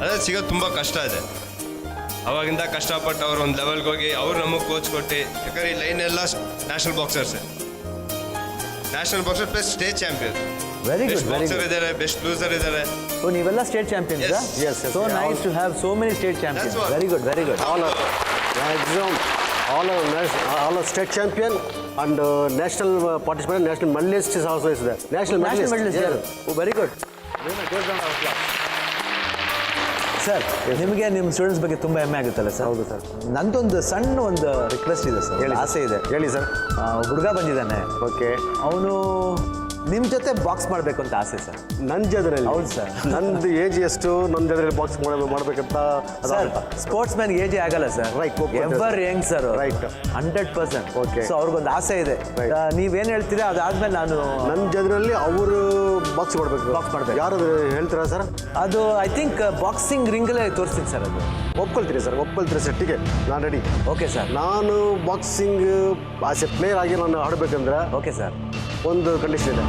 ಅದೇ ಸಿಗೋದು ತುಂಬ ಕಷ್ಟ ಇದೆ. ಅವಾಗಿಂದ ಕಷ್ಟಪಟ್ಟು ಅವ್ರು ಒಂದು ಲೆವೆಲ್ಗೆ ಹೋಗಿ ಅವ್ರು ನಮಗೆ ಕೋಚ್ ಕೊಟ್ಟು, ಯಾಕಂದ್ರೆ ಈ ಲೈನ್ ಎಲ್ಲ national boxers, national boxer plus state champion. Very best good, very boxer good. ಇದ್ದಾರೆ, ಬೆಸ್ಟ್ ಲೂಸರ್ ಇದ್ದಾರೆ. ಸೊ ನೀವೆಲ್ಲ state champions? Yes. Yes, yes. So nice to have so many state champions. That's what. Very good, very good. all are state champion and national participant, national medalist is also there. National medalist. Oh, very good. Sir, ನಿಮಗೆ ನಿಮ್ಮ students ಬಗ್ಗೆ ತುಂಬ ಹೆಮ್ಮೆ ಆಗುತ್ತಲ್ಲ sir? ಹೌದು sir. ನಂದೊಂದು ಸಣ್ಣ ಒಂದು ರಿಕ್ವೆಸ್ಟ್ ಇದೆ ಸರ್, ಹೇಳಿ, ಆಸೆ ಇದೆ. ಹೇಳಿ ಸರ್. ಹುಡುಗ ಬಂದಿದ್ದಾನೆ. ಓಕೆ. ಅವನು ನಿಮ್ಮ ಜೊತೆ ಬಾಕ್ಸ್ ಮಾಡಬೇಕು ಅಂತ ಆಸೆ ಸರ್. ನನ್ನ ಜೊತೆಯಲ್ಲಿ? ಹೌದು ಸರ್. ನಂದು ಏಜ್ ಎಷ್ಟು, ನನ್ನ ಜೊತೆಯಲ್ಲಿ ಬಾಕ್ಸ್ ಮಾಡಬೇಕಂತ ಸರ್, ಸ್ಪೋರ್ಟ್ಸ್ ಮ್ಯಾನ್ ಏಜೇ ಆಗಲ್ಲ sir. Right, ever Young sir. Right. 100%. Okay. So ಅವ್ರಿಗೊಂದು ಆಸೆ ಇದೆ. Right. ನೀವೇನು ಹೇಳ್ತೀರಾ ಅದಾದ್ಮೇಲೆ ನಾನು ನನ್ನ ಜೊತೆಯಲ್ಲಿ ಅವರು ಬಾಕ್ಸ್ ಮಾಡಬೇಕು. ಬಾಕ್ಸ್ ಮಾಡಬೇಕು. ಯಾರು ಹೇಳ್ತೀರಾ ಸರ್? ಅದು ಐ ಥಿಂಕ್ ಬಾಕ್ಸಿಂಗ್ ರಿಂಗಲ್ಲೇ ತೋರಿಸ್ತೀನಿ ಸರ್. ಅದು ಒಪ್ಕೊಳ್ತೀರಿ ಸರ್? ಒಪ್ಕೊಳ್ತೀರಿ ಸರ್, ಟಿಕೆ, ನಾನು ರೆಡಿ. Okay sir. ನಾನು ಬಾಕ್ಸಿಂಗ್ ಆಸ್ ಎ ಪ್ಲೇಯರ್ ಆಗಿ ನಾನು ಆಡಬೇಕಂದ್ರೆ ಓಕೆ ಸರ್. ಒಂದು ಕಂಡೀಷನ್ ಇದೆ.